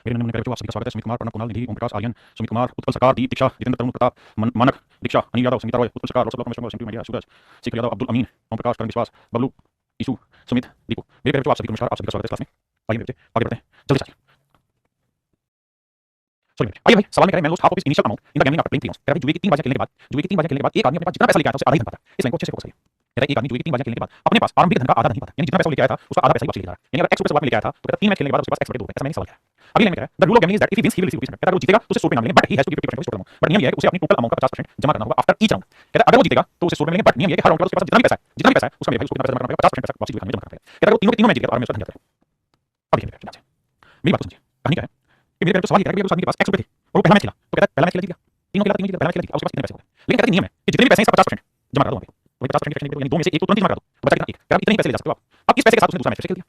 मेरे निम्न निम्न आप सभी का स्वागत है। सुमित कुमार, प्रणव, कुणाल, निधि, ओम प्रकाश, आर्यन, सुमित कुमार, उत्पल सरकार, दीप, दीक्षा, जितेंद्र, तरुण प्रताप, मानक, दीक्षा, अनिल यादव, संगीता रॉय, उत्पल सरकार, रोसब लोकमेश, सिंटू मीडिया, सूरज, शेखर यादव, अब्दुल अमीन, ओम प्रकाश, करण विश्वास, बबलू, ईशु, सुमित, दीपू। मेरे प्यारे बच्चों, आप सभी को नमस्कार। आप सभी का स्वागत है क्लास में। आइए मेरे बच्चे आगे बढ़ते हैं, जल्दी चलिए। सॉरी आइए भाई, सवाल में कह रहे हैं, man lost half of his initial amount in the gambling after playing 3 rounds. कह रहा है जुए की 3 बाजियां खेलने के बाद, एक आदमी अपने पास जितना पैसा लेके आया था उससे आधा ही धन पाता है। इस लाइन को अच्छे से फोकस करिए। कह रहा है एक आदमी जुए की 3 बाजियां खेलने के बाद अपने पास आरंभिक धन का आधा धन पाता है, यानी जितना पैसा वो लेके आया था उसका आधा पैसा ही वापस लेके जा रहा है। यानी अगर x रुपए शुरुआत में लेके आया था तो कहता है 3 मैच खेलने के बाद उसके पास x बटे 2 है। ऐसा मैंने सवाल किया है। अगली लाइन में कह रहा है the rule of gambling is that if he wins he will receive ₹20। कहता है अगर वो जीतेगा तो उसे 100 रुपए इनाम मिलेंगे, but he has to give 50% of amount. But नियम ये है कि उसे अपनी टोटल अमाउंट का 50% जमा करना होगा आफ्टर ईच राउंड। कहता है अगर वो जीतेगा तो उसे 100 रुपए मिलेंगे, बट नियम ये है कि हर राउंड के बाद उसके पास जितना भी पैसा है उसका मेरे भाई उसको कितना पैसा जमा करना पड़ेगा, 50% पैसा वापस जुए खाने में जमा करना पड़ेगा। कहता है अगर वो तीनों मैच जीतेगा तो आराम से उसका धन जाता है। अब देखिए मेरे ध्यान से मेरी बात को समझिए। कहानी क्या है कि मेरे तो सवाल ये है कि उस आदमी के पास x रुपए थे और वो पहला मैच खेला तो कहता है पहला मैच खेला जीत गया, तीनों खेला तीनों जीत गया, पहला मैच खेला जीत गया, उसके पास कितने पैसे हो गए। लेकिन कहता है नियम है कि जितने भी पैसे हैं सब 50% जमा करा दो वहां पे। तो भाई 50% की यानी दो में से एक तो तुरंत ही जमा करा दो, तो बचा कितना एक। कह रहा इतने ही पैसे ले जा सकते हो आप। अब इस पैसे के साथ उसने दूसरा मैच खेल दिया,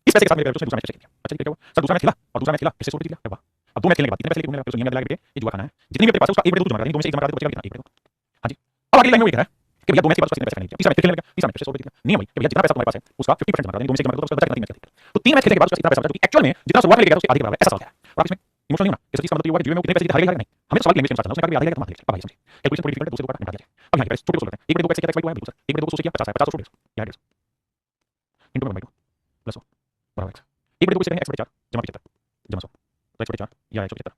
इस पैसे के साथ मेरे उसने दूसरा मैच खेल दिया। अच्छा ठीक है, सर दूसरा मैच खेला और दूसरा मैच खेला फिर से 100 रुपए जीत गया। वाह। अब दो मैच खेलने के बाद कितने पैसे लेके मिलेगा, फिर नियम लगा के ये जुआ खाना है। जितनी भी तेरे पास है उसका एक बटे 2 जमा करा देंगे, दो में से एक जमा करा दे तो बचेगा कितना, एक बटे 2। हां जी। अब अगली लाइन में वो कह रहा है कि भैया दो मैच के बाद उसका कितने पैसे खेलने, तीसरा मैच खेलने लगा, तीसरा मैच फिर से 100 रुपए जीत गया। नियम वही कि भैया जितना पैसा तुम्हारे पास है उसका 50% जमा करा देंगे, दो में से एक जमा करा दो तो बचा कितना, तीन मैच खेलने। तो तीन मैच खेलने के बाद उसका कितना पैसा बचा, जो कि एक्चुअल में जितना शुरुआत में लेके गया था उसके आधे के बराबर है। ऐसा सवाल है और आप इसमें इमोशनल नहीं होना। इस चीज का मतलब ये हुआ कि जुए में कितने पैसे जीत हारेगा नहीं, हमें तो सवाल की लैंग्वेज में समझना है। उसने कहा आधे लेगा तो आधे लेगा। अब भाई समझिए कैलकुलेशन थोड़ी डिफिकल्ट है, दूसरे को निकाल दिया। अब यहां पे छोटे को सोल्व करते हैं। 1 बटे 2 कैसे किया था, x बिल्कुल सर 1 बटे 2 को सोल्व किया 50 है, 50 को 100 या 150 इनटू 1/2 प्लस 100 बराबर x। 1 बटे 2 को किसे कहेंगे x बटे 4 जमा 75 जमा 100 तो x बटे 4 या 175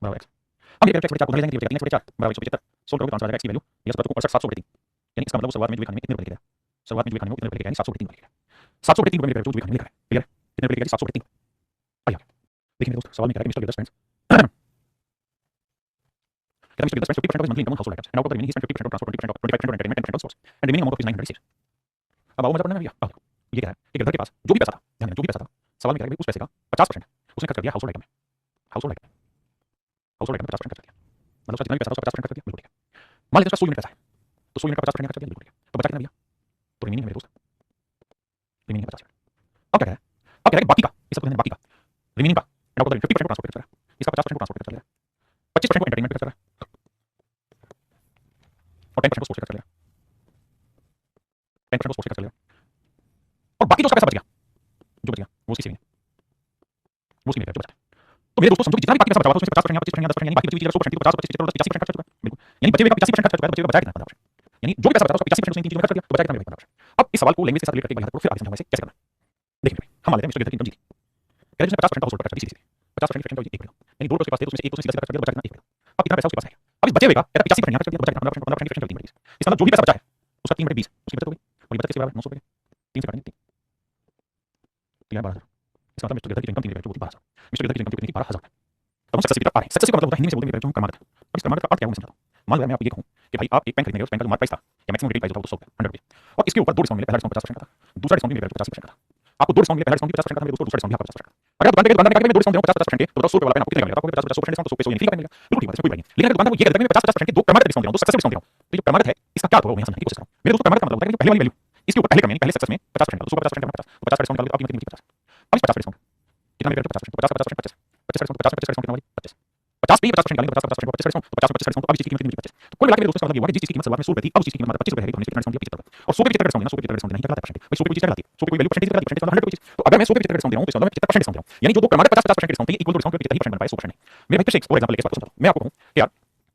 बराबर x। अब ये x बटे 4 को उधर ले जाएंगे, 3x बटे 4 बराबर 175 सोल्व करोगे तो आंसर आ जाएगा x की वैल्यू यस बटे 68 700 बटे 3। यानी इसका मतलब वो शुरुआत में जुए खाने में इतने रुपए लेके गया, शुरुआत में जुए खाने में इतने रुपए लेके गया, यानी 700 बटे 3 रुपए लेके गया। 700 बटे 3 रुपए मेरे जुए खाने में लिखा है, क्लियर है। कितने रुपए लेके गया, 700 बटे 3। आइए देखिए मेरे दोस्त, सवाल में कह रहा है मिस्टर गिलगत फ्रेंड्स कहता है mister Gilgit friends 50% of his monthly income on household items and out of the remaining he spent 50% on transport, 20% on 25% on entertainment, 10% on sports and the remaining amount of his 900 saved। अब आओ मजा पड़ने में भैया। अब ये कह रहा है कि गिलगत के पास जो भी पैसा था, ध्यान देना जो भी पैसा था, सवाल में कह रहा है कि उस पैसे का 50% उसने खर्च कर दिया हाउसहोल्ड आइटम में। हाउसहोल्ड आइटम हाउसहोल्ड आइटम 50% खर्च कर दिया, मतलब उसका जितना भी पैसा था उसका 50% खर्च कर दिया, बिल्कुल ठीक है। मान लीजिए उसका 100 यूनिट पैसा है तो 100 यूनिट का 50% खर्च कर दिया, बिल्कुल ठीक है। तो बचा कितना भैया, तो रिमेनिंग मेरे दोस्त रिमेनिंग 50%। अब क्या कह रहा है, अब कह रहा है बाकी का, इस सब बाकी का रिमेनिंग का एंड आउट ऑफ द 50% को ट्रांसपोर्ट कर रहा है, इसका 50% को ट्रांसपोर्ट कर रहा है, 25% को एंटरटेनमेंट कर रहा है और 10% को स्पोर्ट्स कर रहा है, 10% को स्पोर्ट्स कर रहा है और बाकी जो उसका पैसा बच गया, जो बच गया वो उसकी सेविंग है, वो उसकी जो बचा है। तो मेरे दोस्तों समझो कि जितना भी बाकी पैसा बचा हुआ था उसमें 50% या 25% या 10% यानी बाकी बची हुई चीज 100% थी तो 50 25 70 85% खर्च कर चुका है, बिल्कुल। यानी बचे हुए का 85% खर्च कर चुका है, बचे हुए का बचा कितना 15%। यानी जो भी पैसा बचा था उसका 85% उसने इन चीजों में खर्च कर दिया, तो बचा कितना मेरे 15%। अब इस सवाल को लैंग्वेज के साथ रिलेट करके एक बार फिर आगे समझाऊंगा इसे कैसे करना है। देखिए हम मान लेते हैं मिस्टर गिलगत की इनकम जीती, कहते हैं उसने 50% का हाउसहोल्ड खर्च कर दिया, 50% की फ्रेंड एक बचा, यानी 2 रुपए उसके पास थे तो उसमें से एक तो सीधा सीधा खर्च कर दिया, बचा कितना 1 बचा। अब कितना पैसा उसके पास है, अब इस बचे हुए का कहता है 85% यहाँ खर्च कर दिया, बचा कितना 15% की फ्रेंड 3 बटे 20। इसका मतलब जो भी पैसा बचा है उसका 3 बटे 20 उसकी बचत हो गई और ये बचत किसके बराबर 900 रुपए, 3 से काटेंगे 3 12,000। इसका मतलब मिस्टर गिलगत की इनकम 3 बटे 12,000, मिस्टर गिलगत की इनकम कितनी 12,000 है। अब हम सक्सेस की तरफ आ रहे हैं। सक्सेस का मतलब होता है हिंदी में से बोलते हैं जो हम कर्मागत। अब इस कर्मागत का अर्थ क्या है वो मैं समझाता हूं। मान लो मैं आपको ये कहूं कि भाई आप एक पेन खरीदने गए, उस पेन का जो मार्केट प्राइस था या मैक्सिमम रिटेल प्राइस होता है वो 100 रुपए और इसके ऊपर दो डिस्काउंट मिले, पहला डिस्काउंट 50% का था, दूसरा डिस्काउंट भी मेरे 50% का था। आपको दो डिस्काउंट मिले, पहला डिस्काउंट भी 50% का था, मेरे दोस्तों दूसरा डिस्काउंट भी 50% का। अगर दुकान पे दुकानदार ने कहा कि मैं दो डिस्काउंट दूंगा 50% के तो बताओ 100 रुपए वाला पेन आपको कितने का मिलेगा, आपको 50% डिस्काउंट तो 100 रुपए मिलेगा, बिल्कुल ठीक बात है, कोई बात नहीं। लेकिन अगर दुकानदार वो ये कहता है कि मैं 50% के दो कर्मागत डिस्काउंट दे रहा हूं, दो सक्सेस डिस्काउंट दे रहा हूं, तो जो कर्मागत है इसका क्या होगा वो मैं समझने की कोशिश कर रहा हूं। मेरे दोस्तों कर्मागत का मतलब होता है कि पहले वाली वैल्यू इसके ऊपर पहले कम यानी पहले सक्सेस में 50% का, दूसरा 50% का 50 तो 50 का डिस्काउंट निकाल दो, आपकी कीमत कितनी 50। अब इस 50 का डिस्काउंट कितना मेरे 50% 50 का 50% 25 25 का डिस्काउंट 50 25 का डिस्काउंट कितना हुआ 25 50 पे 50% निकालेंगे 50 का 50% 25 का डिस्काउंट तो 50 25 का डिस्काउंट अब इस चीज की कीमत कितनी 25। तो कुल मिला के मेरे दोस्तों का मतलब ये हुआ कि जिस चीज की कीमत शुरुआत में 100 रुपए थी अब उस चीज की कीमत 25 रुपए है, तो हमने कितना डिस्काउंट दिया 75 रुपए और 100 पे 75 का डिस्काउंट देना, 100 पे 75 का डिस्काउंट नहीं करता है भाई, 100 पे कोई चीज लगाती है, 100 पे कोई वैल्यू परसेंटेज लगाती है, परसेंटेज मतलब 100 पे चीज। तो अगर मैं 100 पे 75 डिस्काउंट दे रहा हूं तो इसका मतलब मैं 75% डिस्काउंट दे रहा हूं, यानी जो दो कर्मागत 50-50% के डिस्काउंट देंगे इक्वल टू डिस्काउंट पे कितना ही परसेंट बन पाए 100% नहीं। मेरे भाई फिर से एक और एग्जांपल लेके इस बात को समझाता हूं। मैं आपको कहूं कि यार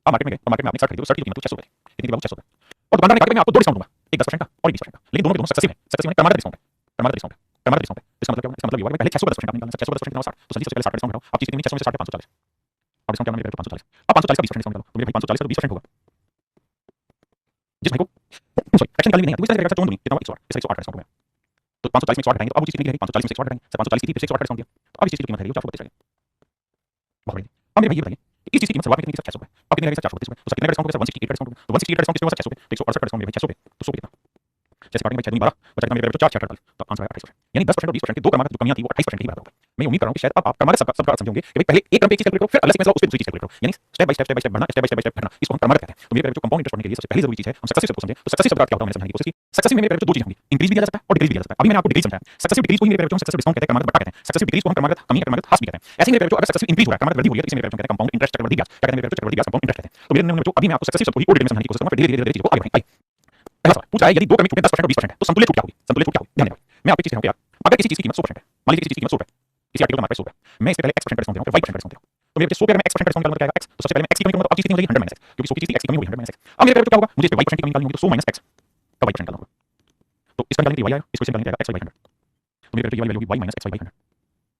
आप मार्केट में गए और मार्केट में आपने शर्ट खरीदी, उस शर्ट की कीमत 600 रुपए थी, कितनी की बाबू 600 रुपए और दुकानदार ने कहा कि मैं आपको दो डिस्काउंट दूंगा, एक 10% का और एक 20% का, लेकिन दोनों के दोनों सक्सेसिव है, सक्सेसिव है कर्मागत डिस्काउंट है, कर्मागत डिस्काउंट है, कर्मागत डिस्काउंट है। इसका मतलब क्या होगा, इसका मतलब ये होगा कि पहले 600 का 10% आपने निकालना, 600 का 10% कितना 60 तो जल्दी से पहले 60 का डिस्काउंट घटाओ, आप चीज कितनी 600 में से 60 पे 540 अब डिस्काउंट क्या मेरे 540 अब 540 का 20% डिस्काउंट निकालो तो मेरे भाई 540 का 20% होगा। जिस भाई को सॉरी एक्शन निकालनी नहीं है तो इस तरह का चोन दूंगी कितना 108 इस 108 का डिस्काउंट है तो 540 में 108 घटाएंगे तो अब वो चीज कितनी रहेगी 540 में 108 घटाएंगे, 540 की थी फिर 108 का डिस्काउंट दिया तो अब इस चीज की कीमत है 432 रहेगी। बहुत बढ़िया। अब मेरे भाई ये बताइए कि इस चीज की कीमत शुरुआत में कितनी थी 600 रुपए, अब कितनी रहेगी 432 रुपए, तो सर कितने का डिस्काउंट होगा 168 का डिस्काउंट, तो 168 का डिस्काउंट किसके होगा 600 पे, तो 168 का डिस्काउंट मेरे भाई 600 पे तो 100 पे कितना जैसे काटेंगे भाई 6 12 बचा कितना मेरे भाई 4 6 48 तो आंसर आएगा 28%। यानी 10% और 20% की दो कर्मागत जो कमियां थी वो 28% के बराबर हो गई। मैं उम्मीद कर रहा हूं कि शायद अब आप कर्मागत सबका अर्थ समझोगे कि भाई पहले एक क्रम पे एक चीज कैलकुलेट करो फिर अगले सीक्वेंस उस पे दूसरी चीज कैलकुलेट करो, यानी स्टेप बाय स्टेप बढ़ना, स्टेप बाय स्टेप घटना, इसको हम कर्मागत कहते हैं। तो मेरे जो कंपाउंड इंटरेस्ट पढ़ने के लिए सबसे पहली जरूरी चीज है हम सक्सेसिव को समझें। तो सक्सेसिव शब्द क्या होता है मैंने समझाने की कोशिश की। सक्सेसिव में मेरे दो चीजें होंगी, इंक्रीज भी दिया जा सकता है और डिक्रीज भी दिया जा सकता है। अभी मैंने आपको डिक्रीज समझाया, सक्सेसिव डिक्रीज को ही मेरे सक्सेसिव डिस्काउंट कहते हैं, कर्मागत बट्टा कहते हैं। सक्सेसिव डिक्रीज को हम कर्मागत कमी या कर्मागत हास भी कहते हैं। ऐसे ही मेरे अगर सक्सेसिव इंक्रीज हो रहा है कर्मागत वृद्धि हो रही है तो इसे मेरे कहते हैं कंपाउंड इंटरेस्ट चक्रवृद्धि ब्याज, क्या कहते हैं मेरे चक्रवृद्धि ब्याज कंपाउंड इंटरेस्ट कहते हैं। तो मेरे जो अभी मैं आपको सक्सेसिव शब्द को ही और डिटेल में समझाने की कोशिश करूंगा, फिर धीरे धीरे चीजों को आगे बढ़ाएंगे। पहला सवाल पूछ रहा है यदि दो क्रमिक छूटें 10% और 20% है तो संतुलित छूट क्या होगी, संतुलित छूट क्या होगी। ध्यान दें मैं आपको एक चीज कहूं कि यार अगर किसी चीज की कीमत 100% है, मान लीजिए किसी चीज की कीमत 100 रुपए इसी आर्टिकल का हमारे पास 100 है। मैं इस पे पहले x% का डिस्काउंट दे रहा हूं, फिर y% का डिस्काउंट दे रहा हूं। तो मेरे बच्चे 100 पे अगर मैं x% का डिस्काउंट डालूंगा तो क्या आएगा x। तो सबसे पहले मैं x की कमी करूंगा तो अब चीज की कमी हो जाएगी 100 - x, क्योंकि 100 की चीज थी x की कमी हो गई 100 - x। अब मेरे क्या होगा, मुझे इस पे y% की कमी निकालनी होगी तो 100 - x का y% निकालना होगा। तो इसका निकालने के लिए y आएगा, इसको निकालने के लिए आएगा x/100। तो मेरे ये वाली वैल्यू होगी y - x/100।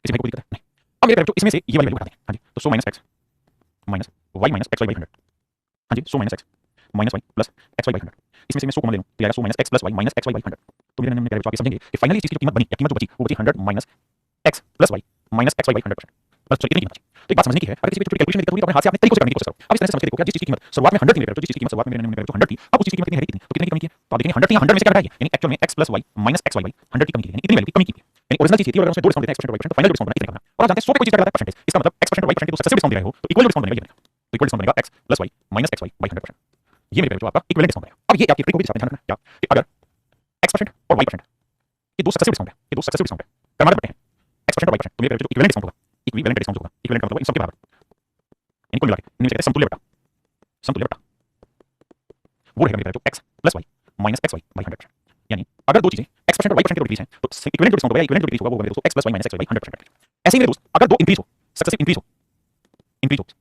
इसी भाई को दिक्कत है नहीं। अब मेरे इसमें से ये वाली वैल्यू हटा दें। हां जी, तो 100 - x माइनस y - x/100। हां जी, 100 - x minus y plus x/100। इसमें से मैं 100 कॉमन ले लूं तो आएगा 100 - x plus y minus x/100। तो मेरे नंबर आप समझेंगे कि फाइनली चीज की जो कीमत बनी या कीमत जो बची वो बची 100 minus x plus y minus x/100%। बस चलिए इतनी कीमत बची। तो एक बात समझने की है, अगर किसी भी छोटी कैलकुलेशन दिक्कत होगी तो अपने हाथ से आपने तरीके से करने की कोशिश करो। अब इस तरह से समझ के देखो कि जिस चीज की कीमत शुरुआत में 100 थी मेरे, जो चीज की कीमत शुरुआत में मेरे नंबर जो 100 थी, अब उस चीज की कीमत कितनी है, कितनी तो कितने की कमी की है, तो आप देखेंगे 100 थी, 100 में से क्या घटाई है, यानी एक्चुअल में x plus y minus xy 100 की कमी की है, यानी इतनी वैल्यू की कमी की है। यानी ओरिजिनल चीज थी और अगर उसमें दो डिस्काउंट देते हैं x% और y% तो फाइनल डिस्काउंट बना इतने का। और आप जानते हैं 100 पे कोई चीज का कहलाता है परसेंटेज, इसका मतलब x% और y% के दो सक्सेसिव डिस्काउंट दे रहे हो तो इक्वल डिस्काउंट बनेगा ये बनेगा। तो इक्वल डिस्काउंट बनेगा x plus y minus xy 100%। ये मेरे जो आपका इक्विवेलेंट डिस्काउंट बनेगा। अब ये आपकी ट्रिक होगी जिसका ध्यान रखना क्या कि अगर x% और y% ये दो सक्सेसिव डिस्काउंट है, ये दो सक्सेसिव डिस्काउंट है, कर्मांतर बढ़ते हैं x% और y% तो मेरे जो इक्विवेलेंट डिस्काउंट होगा, इक्विवेलेंट डिस्काउंट होगा, इक्विवेलेंट का मतलब इन सब के बराबर, यानी कुल मिला के इनमें से कहते हैं समतुल्य बटा, समतुल्य बटा वो रहेगा मेरा जो x plus y minus xy 100%। यानी अगर दो चीजें x% और y% के डिक्रीज हैं तो इक्विवेलेंट जो डिस्काउंट होगा, इक्विवेलेंट जो डिक्रीज होगा वो होगा मेरे दोस्तों x plus y minus xy 100%। ऐसे ही मेरे दोस्त अगर दो इंक्रीज हो, सक्सेसिव इंक्रीज हो,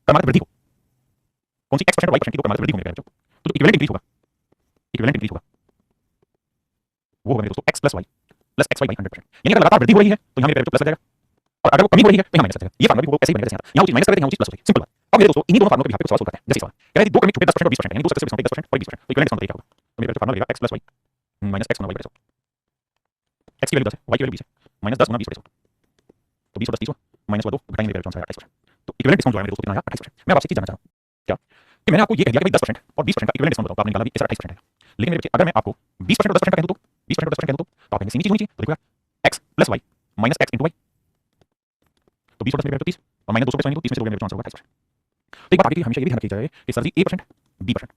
कर्मांतर वृद्धि हो, कौन सी x% और y% की दो कर्मांतर वृद्धि होगी मेरे जो, तो जो इक्विवेलेंट इंक्रीज होगा, इक्विवेलेंट इंक्रीज होगा वो होगा मेरे दोस्तों x plus y plus xy 100%। यानी अगर लगातार वृद्धि हो रही है तो यहाँ मेरे जो प्लस लग जाएगा, और अगर वो कमी हो रही है तो यहाँ माइनस लग जाएगा। ये फार्मूला भी वो ऐसे ही बनेगा जैसे यहाँ वो चीज माइनस कर देते हैं, यहाँ वो चीज प्लस हो जाएगी, सिंपल बात। अब मेरे दोस्तों इन्हीं दोनों फार्मूलों के यहाँ पे सवाल सोल्व करते हैं। जैसे सवाल कह रहा है दो कमी छुपे 10% और 20%, यानी दो सक्सेसिव डिस्काउंट 10% और 20%, तो इक्विवेलेंट डिस्काउंट क्या होगा, तो मेरा जो फार्मूला रहेगा x plus y minus x गुना y बटे 100। x की वैल्यू 10 है, y की वैल्यू 20 है, माइनस 10 गुना 20 बटे 100, तो 20 और 10 30 हुआ, माइनस हुआ 2, घटाएंगे मेरे जो आंसर आएगा 28%। तो इक्विवेलेंट डिस्काउंट जो है मेरे दोस्तों कितना आया 28%। मैं आपसे एक चीज जानना चाह रहा हूँ क्या कि मैंने आपको ये कह दिया कि भाई 10% और 20% का इक्विवेलेंट डिस्काउंट बताओ, तो आपने निकाला भी इस 28% है। लेकिन मेरे बच्चे अगर मैं आपको 20% और 10% का कह दूं तो 20% और 10% कह दूं तो आप कहेंगे सेम चीज होनी चाहिए, तो देखो यार x plus y minus x into y, तो 20 और 10 मेरे 30 और माइनस 200 पे 30 में से दोगे मेरे जो आंसर होगा 28%। तो एक बात आगे की हमेशा ये भी ध्यान रखी जाए कि सर जी a% b%,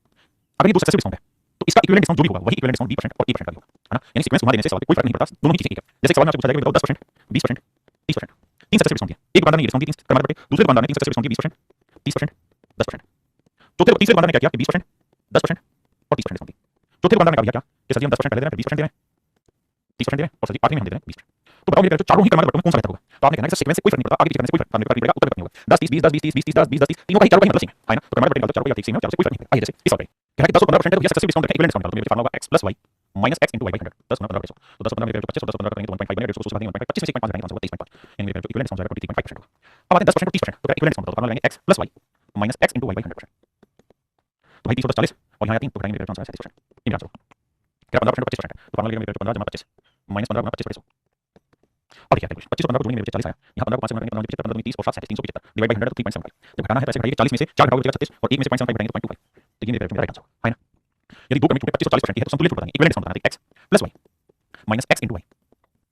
अगर ये दो सक्सेसिव डिस्काउंट है तो इसका इक्विवेलेंट डिस्काउंट जो भी होगा वही इक्विवेलेंट डिस्काउंट b% और a% का भी होगा, है ना। यानी सीक्वेंस घुमा देने से सवाल पे कोई फर्क नहीं पड़ता, दोनों ही चीजें एक है। जैसे सवाल में आपसे पूछा जाएगा बताओ 10%, 20%, 30%, तीन सक्सेसिव डिस्काउंट दिए, एक दुकानदार ने ये डिस्काउंट दी 30 कर्मांतर बटे, दूसरे दुकानदार ने तीन सक्सेसिव डिस्काउंट दिए 20%, 30%, 10%, तीसरे दुकानदार ने क्या किया कि 20%, 10% और 30% डिस्काउंट दी। चौथे दुकानदार ने क्या किया कि सर जी हम 10% पहले दे रहे हैं, फिर 20% दे रहे हैं, 30% दे रहे हैं और सर जी आखिरी में हम दे रहे हैं 20%। तो बताओ मेरे जो चारों ही कर्मांतर बटों में कौन सा बेहतर होगा, तो आपने कहना है सर सीक्वेंस से कोई फर्क नहीं पड़ता, आगे पीछे करने से कोई फर्क नहीं पड़ेगा, उत्तर नहीं होगा 10 30 20 10 20 30 20 10 20 10 30 तीनों का ही चारों का ही मतलब सेम है ना। तो कर्मांतर बटे निकालो चारों का एक सेम है, चारों से कोई फर्क नहीं पड़ेगा। आइए जैसे इस सवाल पे कह रहा है कि 10 और 15% है तो ये सक्सेसिव डिस्काउंट है, इक्विवेलेंट डिस्काउंट निकालो, तो मेरे फार्मूला होगा x plus y minus x into y 100, 10 गुना 15 तो 10 15 मेरे 25 और 10 15 करेंगे तो 1.5 बनेगा, 150 बनेगा 1.25 में से 1.5 घटाएंगे तो आंसर होगा 23.5, यानी मेरा जो इक्विवेलेंट डिस्काउंट जाएगा 23.5% होगा। अब आते हैं 10% और 30%, तो इक्विवेलेंट डिस्काउंट बताओ, फार्मूला लेंगे x plus y minus x into y 100%। तो भाई 30 और 10 40 और यहाँ 3 तो घटाएंगे मेरे आंसर 37%, ये मेरा आंसर होगा। क्या 15% और 25% है तो फार्मूला लेंगे मेरे 15 जमा 25 माइनस 15 गुना 25 बटे 100। अब क्या 25 और 15 को जोड़ेंगे मेरे 40 आया, यहाँ 15 को 5 से गुणा करेंगे तो 15 30 और 7 37 375 डिवाइड बाय 100 तो 3.75। जब घटाना है तो ऐसे घटाइए, 40 में से 4 घटाओगे तो 36 और 1 में से 0.75 घटाएंगे तो 0.25, तो ये मेरा राइट आंसर है ना। यदि दो कमी छूटे 25 और 40% की है तो संतुलित बताएंगे, इक्विवेलेंट डिस्काउंट बताएंगे x plus y minus x into y।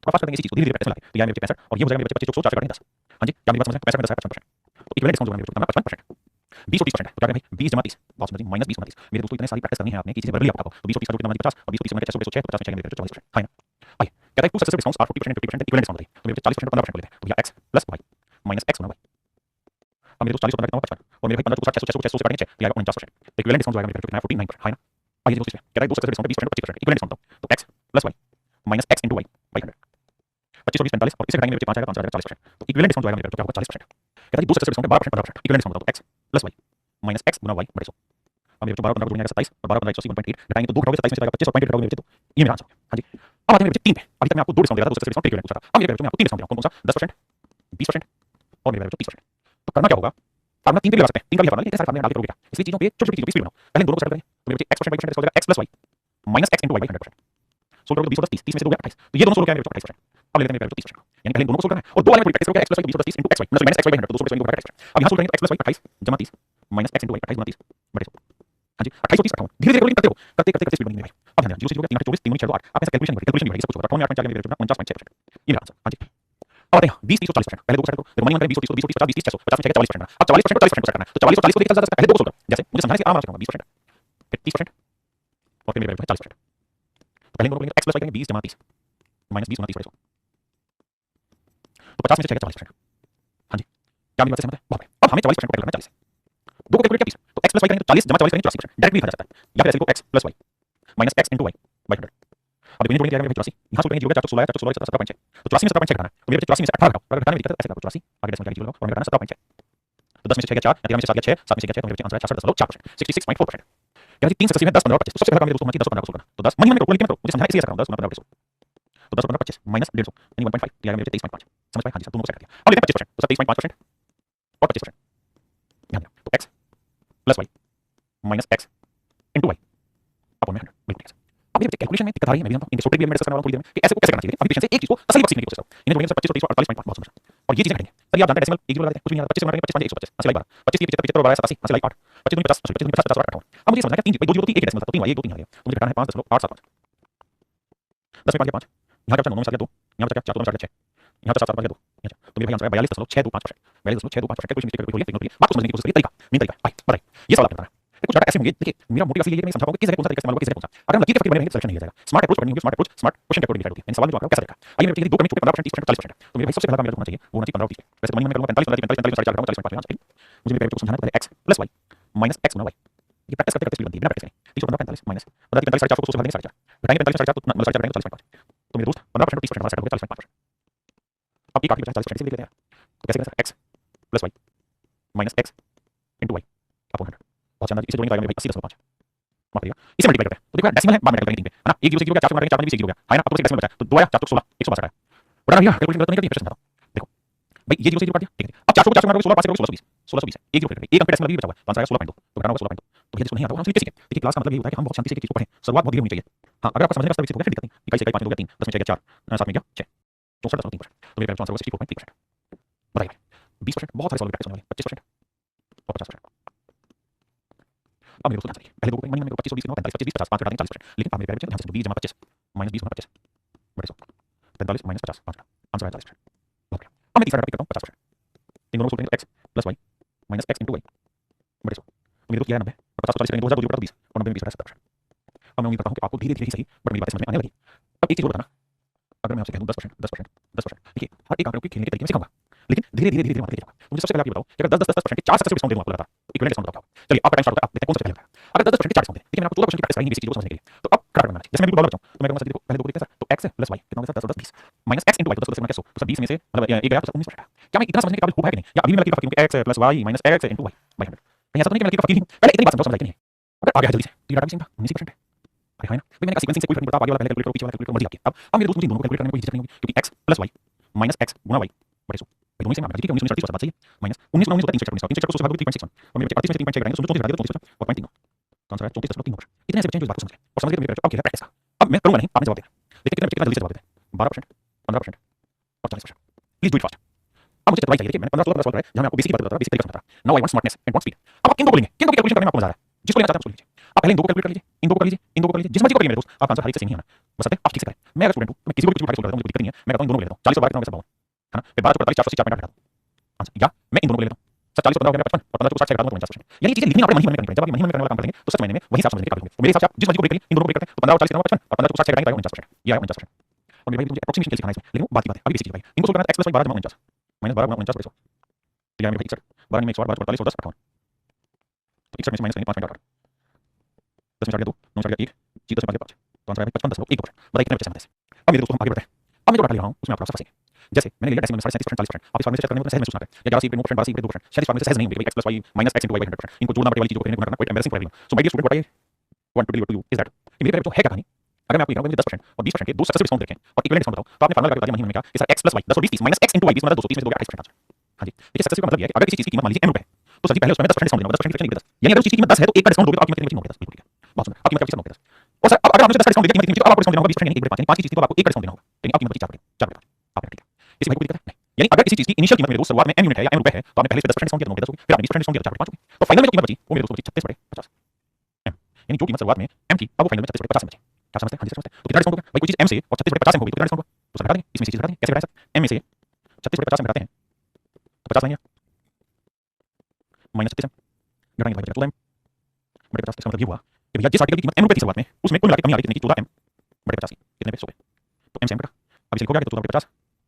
थोड़ा फास्ट करेंगे इसी चीज को, धीरे धीरे प्रैक्टिस में लाएं, तो यहाँ मेरे 65 और ये हो जाएगा मेरे 25 4 4 10। हाँ जी, क्या मेरी बात समझ रहे हैं, 65 में 10 है 55%, तो इक्विवेलेंट डिस्काउंट जो है मेरे कितना 55%। 20 और 30% तो क्या करें भाई 20 जमा 30 बहुत सुंदर जी माइनस 20 गुना 30। मेरे दोस्तों इतने सारी प्रैक्टिस करनी है आपने कि चीजें बदल लिया आपको, तो 20 और 30 का जो कितना बना 50 और 20 और 30 में 600 6 50 में चाहिए मेरे 40%, है ना। आइए कहता है two successive discounts are 40% 50% equivalent discount बताइए, तो मेरे 40% और 15% को लेते हैं, तो भैया x plus y minus x गुना y। अब मेरे 40 और 15 कितना होगा 55 और मेरे भाई 15 को 60 600 600 से काटेंगे 6 तो आएगा 49%, तो इक्विवेलेंट डिस्काउंट जो आएगा मेरे कितना है 49%, है ना। आइए दोस्तों इसमें कहता है दो सक्सेसिव डिस्काउंट 20% और 25% इक्विवेलेंट डिस्काउंट तो x plus y minus x into y 100, 25 और 20 45 और इसे घटाएंगे मेरे 5 आएगा तो आंसर आएगा 40%, तो इक्विवेलेंट डिस्काउंट जो आएगा मेरे क्या होगा 40%। कहता है दो सक्सेसिव डिस्काउंट 12% 15% इक्विवेलेंट डिस्काउंट बताओ, x plus y minus x गुना y बटे 100। अब मेरे 12 15 को जोड़ेंगे 27 और 12 15 180 1.8 घटाएंगे तो 2 घटाओगे 27 में से आएगा 25 और 0.8 घटाओगे मेरे 2, ये मेरा आंसर है। हां जी, अब आते हैं मेरे 3 पे। अभी तक मैं आपको 2 डिस्काउंट दे रहा था, 2 सक्सेसिव डिस्काउंट इक्विवेलेंट पूछा था। अब मेरे मैं आपको 3 डिस्काउंट दे रहा हूं, कौन-कौन सा 10% 20% और मेरे 30%। तो करना क्या होगा, फार्मूला 3 पे लगा सकते हैं, 3 का भी फार्मूला, इतने सारे फार्मूले डाल के करोगे क्या, इसलिए चीजों पे छोटी-छोटी चीजों पे स्पीड बनाओ। पहले दोनों को सेट करेंगे तो मेरे x% y% डिस्काउंट हो जाएगा x plus y minus x into y 100%। Solve करोगे तो 20 और 10 30 30 में से 2 28, तो ये दोनों सोल्व किया मेरे 28%। अब ले लेते हैं मेरे 30%, यानी पहले दोनों को सोल्व करना है और दो वाले को प्रैक्टिस करोगे x प्लस y 20 और 10 30 into xy minus x y 100 तो 200 को 28%। अब यहां सोल्व करेंगे तो x प्लस y 28 जमा 30 माइनस x इंटू y 28 गुना 30 बटे 100। हां जी 28 और 30 58 धीरे-धीरे करोगे करते रहो, करते स्पीड बनेगी भाई। अब ध्यान देना 0 से 0 24 3 6 2 8 आप ऐसा कैलकुलेशन नहीं करेंगे, सब कुछ होगा, 8.4 मेरे 49.6%, ये मेरा आंसर। हां जी, अब आते हैं 20 30 और 40%, पहले दो को सेट करो, रिमाइनिंग करें 20 और 30 20 30 50 20 30 600 50 में चाहिए 40% का। अब 40% और 40% को सेट करना है, तो 40 और 40 को लेके चलता पहले दो को सोल्व करो, जैसे मुझे समझाने से आराम से कहूंगा 20% फिर 30% और फिर मेरे 40%। तो पहले दोनों को लेंगे x प्लस y करेंगे 20 जमा 30 माइनस 20 गुना 30 बटे 100, तो 50 में से चाहिए 40%। हां जी, क्या मेरी बात से सहमत है, बहुत बढ़िया। अब हमें 40% को कैलकुलेट करना है 40 से, दो को कैलकुलेट किया 20 तो x प्लस y करेंगे तो 40 जमा 40 करेंगे 84%, डायरेक्टली लिखा जा सकता है, या फिर ऐसे लिखो x plus y minus x into y 100। अब देखो जोड़ेंगे क्या 84 यहाँ से जोड़ेंगे 4 16 4 16 17.6 तो 84 में 17.6 घटाना है तो मेरे 84 में से 18 घटाओ अगर घटाने में दिक्कत है ऐसे करो 84 आगे डेसिमल क्या जोड़ लो और घटाना 17.6 तो 10 में से 6 गया 4 13 में से 7 गया 6 7 में से गया 6 तो मेरे आंसर है 66.4% 66.4%। क्या 3 सक्सेसिव है 10 15 25 तो सबसे पहले काम मेरे दोस्तों होना चाहिए 10 15 को तो 10 महीने में टोटल लिख में मुझे समझना है इसलिए ऐसा कर रहा हूं 10 15 25 तो 10 15 25 माइनस 150 यानी 1.5 तो आएगा मेरे 23.5 समझ पाए हां जी सर दोनों को सेट कर दिया अब लेते हैं 25% तो 23.5% और 25% ध्यान देना तो x plus y minus x into y upon में 100 बिल्कुल ठीक है। अब ये कैलकुलेशन में दिक्कत आ रही है मैं भी जानता हूं इनके छोटे भी मैं डिस्कस करने वाला हूं थोड़ी देर में कि ऐसे को कैसे करना चाहिए अभी पेशेंस से एक चीज को तसल्ली बख्शने की कोशिश करो इन्हें जोड़ेंगे 25 और 23 और 48.5 बहुत सुंदर और ये चीजें घटेंगे चलिए आप जानते हैं डेसिमल एक जोड़ लगा देते हैं कुछ भी नहीं आता 25 से घटाएंगे 25 5 125 80 12 25 75 75 12 87 80 8 25 50 50 50 50 58 अब मुझे समझना है 3 2 0 3 1 डेसिमल था तो 3 y 1 2 3 आ गया तो मुझे घटाना है 5 8 7 5 10 में 5 यहां पे 9 में 7 2 यहां पे 4 2 में 6 यहां पे 7 7 2 तो मेरे भाई आंसर है 42.625% 42.625% कैलकुलेशन की बात को समझने की कोशिश करिए तरीका मेन तरीका भाई बताइए ये सवाल आपने बताया कुछ डाटा ऐसे होंगे देखिए मेरा मोटिव असली ये है कि मैं समझा पाऊंगा किस जगह कौन सा तरीका इस्तेमाल होगा किस जगह कौन सा अगर हम लकीर के फकीर बने रहेंगे तो सिलेक्शन नहीं हो जाएगा स्मार्ट अप्रोच करनी होगी smart approach smart question category decide होगी इन सवाल में जो आंकड़ा कैसा रहेगा आइए मेरे दो कमी छोटे 15% 30% 40% तो मेरे भाई सबसे पहला काम मेरा होना चाहिए वो होना चाहिए 15 30 वैसे तो महीने में करूंगा 45 45 45 45 45 45 मुझे मेरे को समझाना है पहले x plus y minus x गुना y ये प्रैक्टिस करते करते बनती है बिना प्रैक्टिस करें 3 15 45 माइनस 45 4.5 को उससे भाग देंगे 4.5 घटाएंगे 45 4.5 तो 45 45 तो मेरे दोस्त 15% 30% हमारा सेट हो गया 40.5%। अब एक आगे 40% से लेते हैं तो कैसे करें x plus y minus x into y upon 100 बहुत शानदार इसे जोड़ेंगे तो आएगा मेरे 80.5 माफ करिएगा इसे मल्टीप्लाई करते हैं तो देखो डेसिमल है बाद में मल्टीप्लाई करेंगे 3 पे है ना 1 0 से 0 गया 4 से 4 से 0 गया है ना अब तो डेसिमल बचा तो 2 आया 4 16 162 आया बड़ा भैया कैलकुलेशन गलत नहीं करती प्रश्न बताओ देखो भाई ये 0 से 0 काट दिया ठीक है अब 400 को 4 से 16 5 से 1620 है 1 0 करके 1 अंक डेसिमल भी बचा हुआ है तो आंसर आएगा 16.2 तो घटाना होगा 16.2 तो ये जिसको नहीं आता वो हम सीखिए देखिए क्लास का मतलब ये होता है कि हम बहुत शांति से एक चीज को पढ़ें शुरुआत बहुत धीरे होनी चाहिए हां अगर आपको समझने का रास्ता विकसित हो गया फिर दिक्कत नहीं इकाई से इकाई 5 हो गया 3 10 में 6 गया 4 7 में गया 6 64.3% तो मेरा आंसर होगा 64.3%। बताइए 20% बहुत सारे सवाल प्रैक्टिस होने वाले 25% और 50%। अब मेरे दोस्तों आंसर पहले दो महीने में 25 20 45 25 20 50 5 घटा देंगे 40%। लेकिन अब मेरे प्यारे बच्चे ध्यान से 20 जमा 25 माइनस 20 गुना 25 बड़े 100 45 माइनस 50 5 आंसर आया 40%। बहुत बढ़िया अब मैं तीसरा घटा करता हूं 50%। इन दोनों को सोल्व करेंगे x plus y minus x into y बड़े 100 तो मेरे दोस्त ये है 90 और 50 40 करेंगे 2000 2 20 और 90 में 20 घटा 70%। अब मैं उम्मीद करता हूं कि आपको धीरे धीरे ही सही बट मेरी बातें समझ में आने लगी। अब एक चीज और बताना अगर मैं आपसे कह दूं 10% 10% 10% देखिए हर एक आंकड़े को खेलने के तरीके में सिखाऊंगा लेकिन धीरे धीरे धीरे धीरे मारते जाऊंगा। मुझे सबसे पहले आप ये बताओ कि अगर 10 10 10% के 4 सक्सेसिव डिस्काउंट दूं आपको लगातार इक्विवेलेंट डिस्काउंट बताओ चलिए आपका टाइम स्टार्ट होता है आप देखते हैं कौन सा पहले होता है अगर 10 10% के 4 डिस्काउंट दें ठीक है मैं आपको 14% की प्रैक्टिस कराएंगे बेसिक चीजों को समझने के लिए तो अब क्या करना है जैसे मैं बिल्कुल बता हूं तो मैं कहूंगा सर पहले दो को देखते हैं सर तो x प्लस y कितना होगा sir 10 10 20 minus x into y तो 10 10 तो सर 20 में से मतलब एक गया तो सर 19 बचेगा। क्या मैं इतना समझने के काबिल हूं है कि नहीं या अभी मैं लकीर का फकीर हूं कि x plus y minus x into y by 100 कहीं ऐसा तो नहीं कि मैं लकीर का फकीर हूं पहले इतनी बात समझो समझाई नहीं है अगर आगे है जल्दी से तो ये डाटा भी सेम था 19% है अरे हां ना भाई मैंने कहा सीक्वेंसिंग से कोई फर्क नहीं पड़ता आगे वाला पहले कैलकुलेट करो पीछे वाला कैलकुलेट करो मर्जी आपकी। अब मेरे दोस्त मुझे दोनों को कैलकुलेट करने में कोई झिझक नहीं होगी क्योंकि x plus y minus x गुना y बड़े 100 भाई दोनों सेम आ ठीक है 19 19 बात सही है माइनस 19 19 होता है 3 चेक को उससे भाग दो 3.61 और मेरे 38 में 3.6 घटाएंगे तो 34 घटा देगा 34 और 0.3 तो आंसर है 34.3%। इतने ऐसे बच्चे हैं जो इस बात को समझ गए और समझ गए तो मेरे अब खेला प्रैक्टिस का अब मैं करूंगा नहीं आपने जवाब देना लेकिन कितने बच्चे कितना जल्दी से जवाब देते हैं 12% 15% और 40%। Please do it fast. अब मुझे दवाई चाहिए देखिए मैंने 15 16 सवाल कराए जहां मैं आपको बेसिक की बात बता रहा बेसिक तरीका समझा रहा now I want smartness and want speed. अब आप किन दो को लेंगे किन दो की कैलकुलेशन करने में आपको मजा आ रहा है जिसको लेना चाहते हैं उसको लीजिए आप पहले इन दो को कैलकुलेट कर लीजिए इन दो को कर लीजिए इन दो को कर लीजिए जिस मर्जी को करिए मेरे दोस्त आपका आंसर हर एक से सेम ही आना बस आप ठीक से करें। मैं अगर स्टूडेंट हूं मैं किसी को भी कुछ उठा के सोल्व करता हूं मुझे दिक्कत नहीं है मैं कहता हूं इन दोनों को ले लेता हूं 40 और 12 कितना होगा 52 है ना फिर 12 45 480 4 घटा दो आंसर या मैं इन दोनों को ले लेता हूं 40 15 हो गया 55 और 15 को 60 से घटा दूंगा 49%। यानी चीजें लिखनी आपको महीने में करनी पड़ेगी जब आप महीने में करने वाला काम करेंगे तो सच महीने में वही हिसाब समझने के काबिल होंगे। तो मेरे हिसाब से आप जिस मर्जी को ब्रेक करिए इन दोनों को ब्रेक करते हैं तो 15 और 40 कितना 55 और 15 को 60 से घटाएंगे 49%। ये आया 49%। और मेरे भाई मुझे एप्रोक्सीमेशन के लिए सिखाना है इसमें लेकिन वो बात की बात है अभी बेसिक चीज भाई इनको सोल्व करना x + y 12 जमा 49 माइनस 12 गुना 49 बड़े 100 तो ये मेरे भाई 61 12 में 108 12 45 और 10 58 तो 61 में से माइनस करेंगे 5.8 10 में 4 2 9 4 1 जी 10 में 5 तो आंसर आएगा 55 10 1%। बताइए कितने बचे सहमत हैं। अब मेरे दोस्तों हम आगे बढ़ते हैं। अब मैं जो डाटा ले रहा हूं उसमें आप रास्ता फंसेंगे जैसे मैंने ले लिया डेसिमल में 37% 40% आप इस फॉर्मूले से चेक करने में सहज महसूस ना करें या 11 से 9% 12 से 2% शायद इस फॉर्मूले से सहज नहीं होगी x + y minus x * y 100% इनको जोड़ना पड़े वाली चीजों को करना कोई embarrassing problem. So my dear student what I want to deliver to you is that कि मेरे जो है कहानी अगर मैं आपको कहूं मुझे 10% और 20% के दो सक्सेसिव डिस्काउंट देखें और इक्विवेलेंट डिस्काउंट बताओ तो आपने फार्मूला लगा दिया महीने में क्या कि सर x + y 10 और 20 30 माइनस x * y 20 मतलब 230 में से दोगे 28% आंसर। हां जी देखिए सक्सेसिव का मतलब ये है कि अगर किसी चीज की कीमत मान लीजिए m रुपए तो सर जी पहले उसमें 10% डिस्काउंट देना 10% की 10 यानी अगर उस चीज की कीमत 10 है तो एक का डिस्काउंट दोगे तो आपकी कीमत कितनी होगी 10 बिल्कुल ठीक है बहुत सुंदर आपकी कीमत कितनी होगी 10 और सर अब अगर आपने 10 का डिस्काउंट दिया कीमत तो अब आपको डिस्काउंट देना होगा 20% यानी 1/5 यानी 5 की चीज तो आपको 1 का डिस्काउंट देना होगा यानी आपकी कीमत 4 आपने ठीक है इसी में कोई दिक्कत है नहीं। यानी अगर किसी चीज की इनिशियल कीमत मेरे दोस्त शुरुआत में m यूनिट है या m रुपए है तो आपने पहले 10% डिस्काउंट दिया तो 10 होगी फिर आपने 20% डिस्काउंट दिया 4 5 होगी तो फाइनल में जो कीमत बची वो मेरे दोस्त बची 36/50 m यानी जो कीमत शुरुआत में m थी अब वो फाइनल में 36/50 में बची। क्या समझते हैं हां जी समझते हैं तो कितना डिस्काउंट होगा भाई कोई चीज m से और 36/50 में होगी तो कितना डिस्काउंट होगा तो सर घटा देंगे इसमें से चीज घटा देंगे कैसे घटा सकते हैं m में से 36/50 में घटाते हैं तो 50 लेंगे माइनस 36 घटाएंगे भाई 14 m बटे 50 इसका मतलब ये हुआ कि भैया जिस आर्टिकल की कीमत m रुपए थी शुरुआत में उसमें कुल मिला के कमी आ गई कितने की 14 m बटे 50 कितने पे 100 पे तो m से m कटा अब इसे लिखोगे आगे तो 14 बटे 50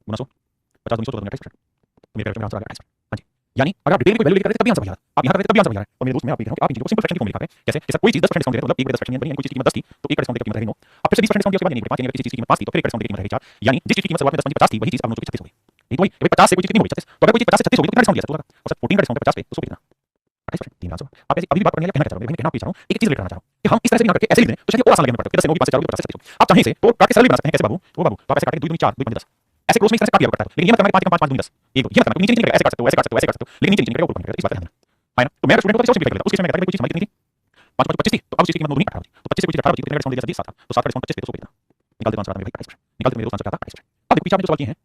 गुना 100 50 दूनी 100 तो 28% तो मेरे आंसर आ गया 28%। हां जी यानी अगर आप डिटेल को वैल्यू लेकर करते तब भी आंसर वही आ रहा है, आप यहाँ करते तब भी आंसर वही आ रहा है। और मेरे दोस्त मैं आपको कह रहा हूँ कि आप इन चीजों को सिंपल फ्रैक्शन की फॉर्म में लिखा है, जैसे जैसा कोई चीज 10% डिस्काउंट दे रहा है, मतलब 1 बटे 10% यानी कोई चीज की कीमत 10 थी तो 1 का डिस्काउंट देकर कीमत रहेगी 9, अब फिर से 20% डिस्काउंट दिया उसके बाद यानी 5 यानी किसी चीज की कीमत 5 थी तो फिर 1 डिस्काउंट देकर कीमत रहेगी 4, यानी जिस चीज की कीमत शुरुआत में 10 50 थी वही चीज अब 9 की 36 हो गई। ये तो वही 50 से कोई चीज कितनी हो गई 36, तो अगर कोई चीज 50 से 36 हो गई तो कितना डिस्काउंट दिया था, और सर 14 का डिस्काउंट 50 पे तो 100 पे कितना 28%, 3 आंसर। आप ऐसे अभी भी बात करने या कहना चाह रहे हो, मैं कहना चाह रहा हूं एक चीज लेकर आना चाह रहा हूं कि हम इस तरह से ना करके ऐसे लिख दें तो शायद और आसान लगने पड़ता है, 10 से 9 की 5 से 4 की 50 से 36 आप चाहें इसे तो काट के सरल भी बना सकते हैं, कैसे बाबू वो बाबू तो आप ऐसे काटेंगे 2 दूनी 4 2 10 ऐसे क्रॉस में इस तरह से काट दिया करता है, लेकिन ये मत करना कि 5 5 दूनी 10 ये ये मत करना नीचे नीचे निकलेगा, ऐसे काट सकते हो ऐसे काट सकते हो ऐसे काट सकते हो, लेकिन नीचे नीचे निकलेगा ऊपर निकलेगा, इस बात का ध्यान रखना है ना। तो मैं स्टूडेंट को तो सिंपलीफाई कर लेता, उस केस में मैं कहता कोई चीज हमारी कितनी थी 5 5 25 थी, तो अब उस चीज की कीमत 2 दूनी 18 तो 25 से कोई चीज 18 बची तो कितना डिस्काउंट दिया 7 था, तो 7 का डिस्काउंट 25 पे तो 100 पे कितना निकाल दे आंसर आता है भाई 28%, निकाल दे मेरे दोस्त आंसर आता है 28%। अब देखो पीछे आपने जो सवाल किए हैं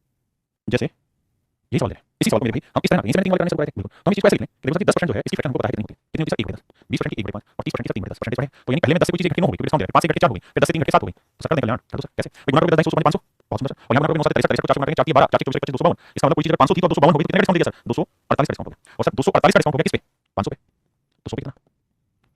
जैसे यही सवाल है, इसी सवाल को मेरे भाई हम इस तरह इस वाले करने से बोला है बिल्कुल, तो हम इस चीज को ऐसे लिख लें कि देखो 10% जो है इसकी फ्रैक्शन हमको पता है कितनी होती है, कितनी होती है 1 बटे 10, 20% की 1 बटे 5 और 30% की 3 बटे 10 परसेंटेज है, तो यानी पहले में 10 से कोई चीज घटी 9 हो गई, डिस्काउंट दे रहा है 5 से घटी 4 हो गई, फिर 10 से 3 घटी 7 हो गई, तो सर कर देंगे कल्याण कर दो सर कैसे भाई गुणा करोगे 10 500 बहुत सुंदर, और यहाँ गुणा करोगे 9 से 4 मारेंगे 4 की 12 4 की 24 252, इसका मतलब कोई चीज 500 थी तो 252 हो गई, कितने का डिस्काउंट दिया सर 248 का डिस्काउंट हो गया, और सर 248 का डिस्काउंट हो गया किस पे 500 पे, तो 100 पे कितना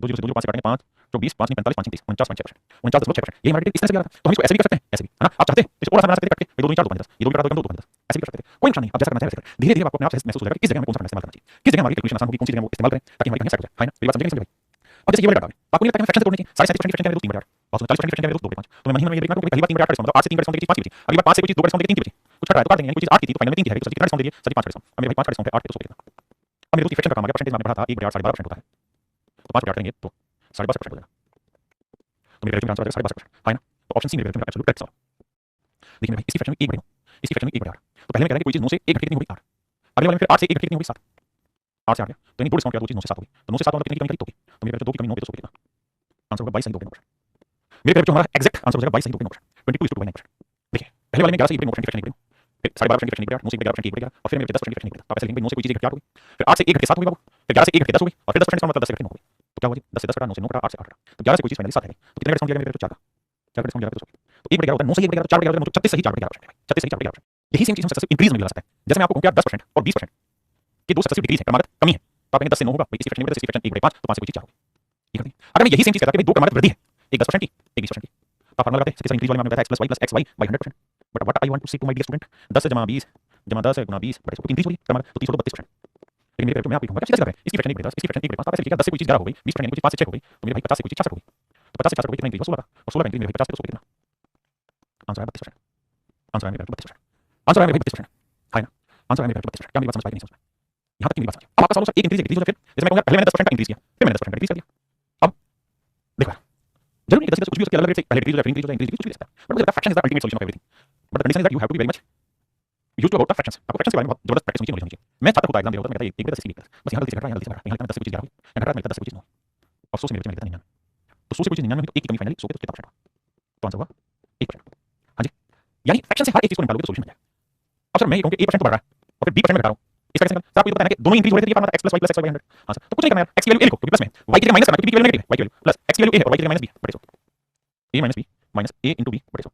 2 0 से 2 5 से काटेंगे 5 24 5 45 5 30 49.6%, 49.6%, यही हमारी इस तरह से आ रहा था, तो हम इसको ऐसे भी कर सकते हैं ऐसे भी है ना, आप चाहते हैं तो इसको और आसान बना सकते हैं काट के 2 2 4 2 10 ये 2 काट दो 2 2 10 ऐसे भी कर सकते हैं, कोई नुकसान नहीं, आप जैसा करना चाहें वैसे करें, धीरे धीरे आपको अपने आप महसूस हो जाएगा किस जगह में कौन सा फंडा इस्तेमाल करना चाहिए, किस जगह हमारी कैलकुलेशन आसान होगी, कौन सी जगह वो इस्तेमाल करें ताकि हमारी कहानी सेट हो जाए, है ना, मेरी बात समझ गए भाई। अब जैसे ये वाला डाटा है आपको नहीं लगता है फ्रैक्शन से तोड़ने की 37% की फ्रैक्शन क्या मेरे दोस्त 3 बटे 8 और 40% की फ्रैक्शन क्या मेरे दोस्त 2 बटे 5, तो मैं महीने में ये देखना कि पहली बार 3 बटे 8 का डिस्काउंट मतलब 8 से 3 का डिस्काउंट देगी 5 की बची, अगली बार 5 से कोई चीज 2 का डिस्काउंट देगी 3 की बची, कुछ हट रहा है तो काट देंगे, यानी कोई चीज 8 की थी तो फाइनल में 3 की है तो सर कितना डिस्काउंट दे दिए सर 5 का डिस्काउंट, अब मेरे भाई 5 का डिस्काउंट है 8 पे तो 100 पे कितना, अब मेरे दोस्त फ्रैक्शन का काम आ गया, परसेंटेज मैंने पढ़ा था 1 बटे 8 12% होता है, तो 5 बटे 8 करेंगे तो 12.5% हो जाएगा, तो मेरे का आंसर आ जाएगा 12.5%, है ना, तो ऑप्शन सी मेरे का एब्सोल्यूट करेक्ट सवाल। देखिए मेरे भाई इसकी फ्रैक्शन में 1 बटे 9 इसकी फ्रैक्शन में 1 बटे 8, तो पहले में कह रहा है कि कोई चीज 9 से 1 घटी कितनी हो गई 8, अगले वाले में फिर 8 से 1 घटी कितनी हो गई 7, 8 से आ गया तो यानी 2 डिस्काउंट किया 2 चीज 9 से 7 हो गई, तो 9 से 7 मतलब कितनी की कमी करी 2 की, तो मेरे 2 की कमी 9 पे तो 100 पे कितना आंसर होगा 22 सही 2 मेरे जो हमारा एग्जैक्ट आंसर हो जाएगा 22 सही 2 22/9%। देखिए पहले वाले में 11 से 1 की फ्रैक्शन फिर 12.5% की फ्रैक्शन 9 से 11% की फ्रैक्शन और फिर मेरे 10% की फ्रैक्शन, आप ऐसे लिखेंगे 9 से कोई चीज घटी 8 हो गई, फिर 8 से 1 घटी 7 हो गई बाबू, फिर 11 से 1 घटी 10 हो गई और फिर 10% इसका मतलब 10 से घटी 9 हो गई, तो क्या हुआ जी 10 से 10 कटा 9 से 9 कटा 8 से 8 कटा, तो 11 से कोई चीज फाइनली 7 है, तो कितने का डिस्काउंट दिया मेरे 4 का 4 का डिस्काउंट दिया तो 1 बटे 11 होता है 9 से 1 बटे 11 4 बटे 11 36 सही 4 बटे 11%, 36 सही 4 बटे 11%। यही सेम चीज हम सक्सेसफुल इंक्रीज में भी ला सकते हैं, जैसे मैं आपको कहूं कि 10% और 20% के दो सक्सेसिव डिग्रीज है, क्रमागत कमी है, तो आप कहेंगे 10 से 9 होगा, इसकी फ्रैक्शन 10 इसकी फ्रैक्शन 1 बटे 5 तो 5 से कोई चीज 4 होगी, ठीक है। अगर मैं यही सेम चीज कहता कि भाई दो क्रमागत वृद्धि है, एक 10% की एक 20% की, तो आप फॉर्मूला लगाते हैं जैसे इंक्रीज वाले में हमने बताया x + y + xy by 100%, but what I want to say to my dear student 10 जमा 20 जमा 10 गुना 20 बटे 100 इंक्रीज हो रही है क्रमागत, तो 30 होगा 32%, लेकिन मेरे मैं आपको कहूंगा सीधा सीधा करें इसकी फ्रैक्शन 1 बटे 10 इसकी फ्रैक्शन 1 बटे 5 आप ऐसे लिखिए 10 से कोई चीज 11 हो गई 20% यानी कोई चीज 5 से 6 हो गई, तो मेरे भाई 50 से कोई चीज 66 हो गई, तो 50 से 66 हो गई कितना इंक्रीज 16 का, और 16 का इंक्रीज मेरे भाई 50 पे तो 100 पे कितना आंसर है 32%, आंसर है मेरे 32%, आंसर है मेरे 32%, है ना, आंसर है मेरे 32%। क्या मेरी बात समझ पाई नहीं समझ पाई, यहां तक की मेरी बात समझ, अब आपका सवाल सर एक इंक्रीज हो, फिर जैसे मैं कहूंगा पहले मैंने 10% का इंक्रीज किया फिर मैंने 10% का डिक्रीज कर दिया, अब देखो जरूरी नहीं 10 कुछ भी हो सकता है, अलग अलग रेट से पहले डिक्रीज हो जाए फिर इंक्रीज हो जाए इंक्रीज कुछ भी हो सकता है, बट मुझे लगता है fraction is the ultimate solution of everything, but the condition is that you have to be very much used to about the fractions, आपको फ्रैक्शंस के बारे में बहुत जबरदस्त प्रैक्टिस होनी चाहिए, मैं चाहता हूं एग्जाम दे रहा होता मैं कहता 1 बटे 10 सीख बस यहां गलती कर रहा है, यहां गलती कर रहा है, यहां 10 से कोई चीज 11 हुई यहां घटा मिलता 10 से कोई चीज 9 और 100 से मेरे मिलता 99, तो 100 से कोई चीज 99 तो 1 की कमी फाइनली 100 पे तो कितना परसेंट तो आंसर होगा 1%, हां जी, यानी फ्रैक्शन से हर एक चीज को निकालोगे तो सॉल्यूशन बन जाएगा। अब सर मैं ये कहूं कि a% तो बढ़ रहा है और फिर b% में घटा रहा हूं, इसका कैसे सर आपको ये बताना है कि दोनों इंक्रीज हो रहे थे, ये फॉर्मूला x + y + xy 100, हां सर तो कुछ नहीं करना यार, x की वैल्यू a लिखो क्योंकि प्लस में y की जगह माइनस करना क्योंकि b की वैल्यू नेगेटिव है, y की वैल्यू प्लस x की वैल्यू a है और y की जगह माइनस b बटे 100, a - b minus a * b बटे 100,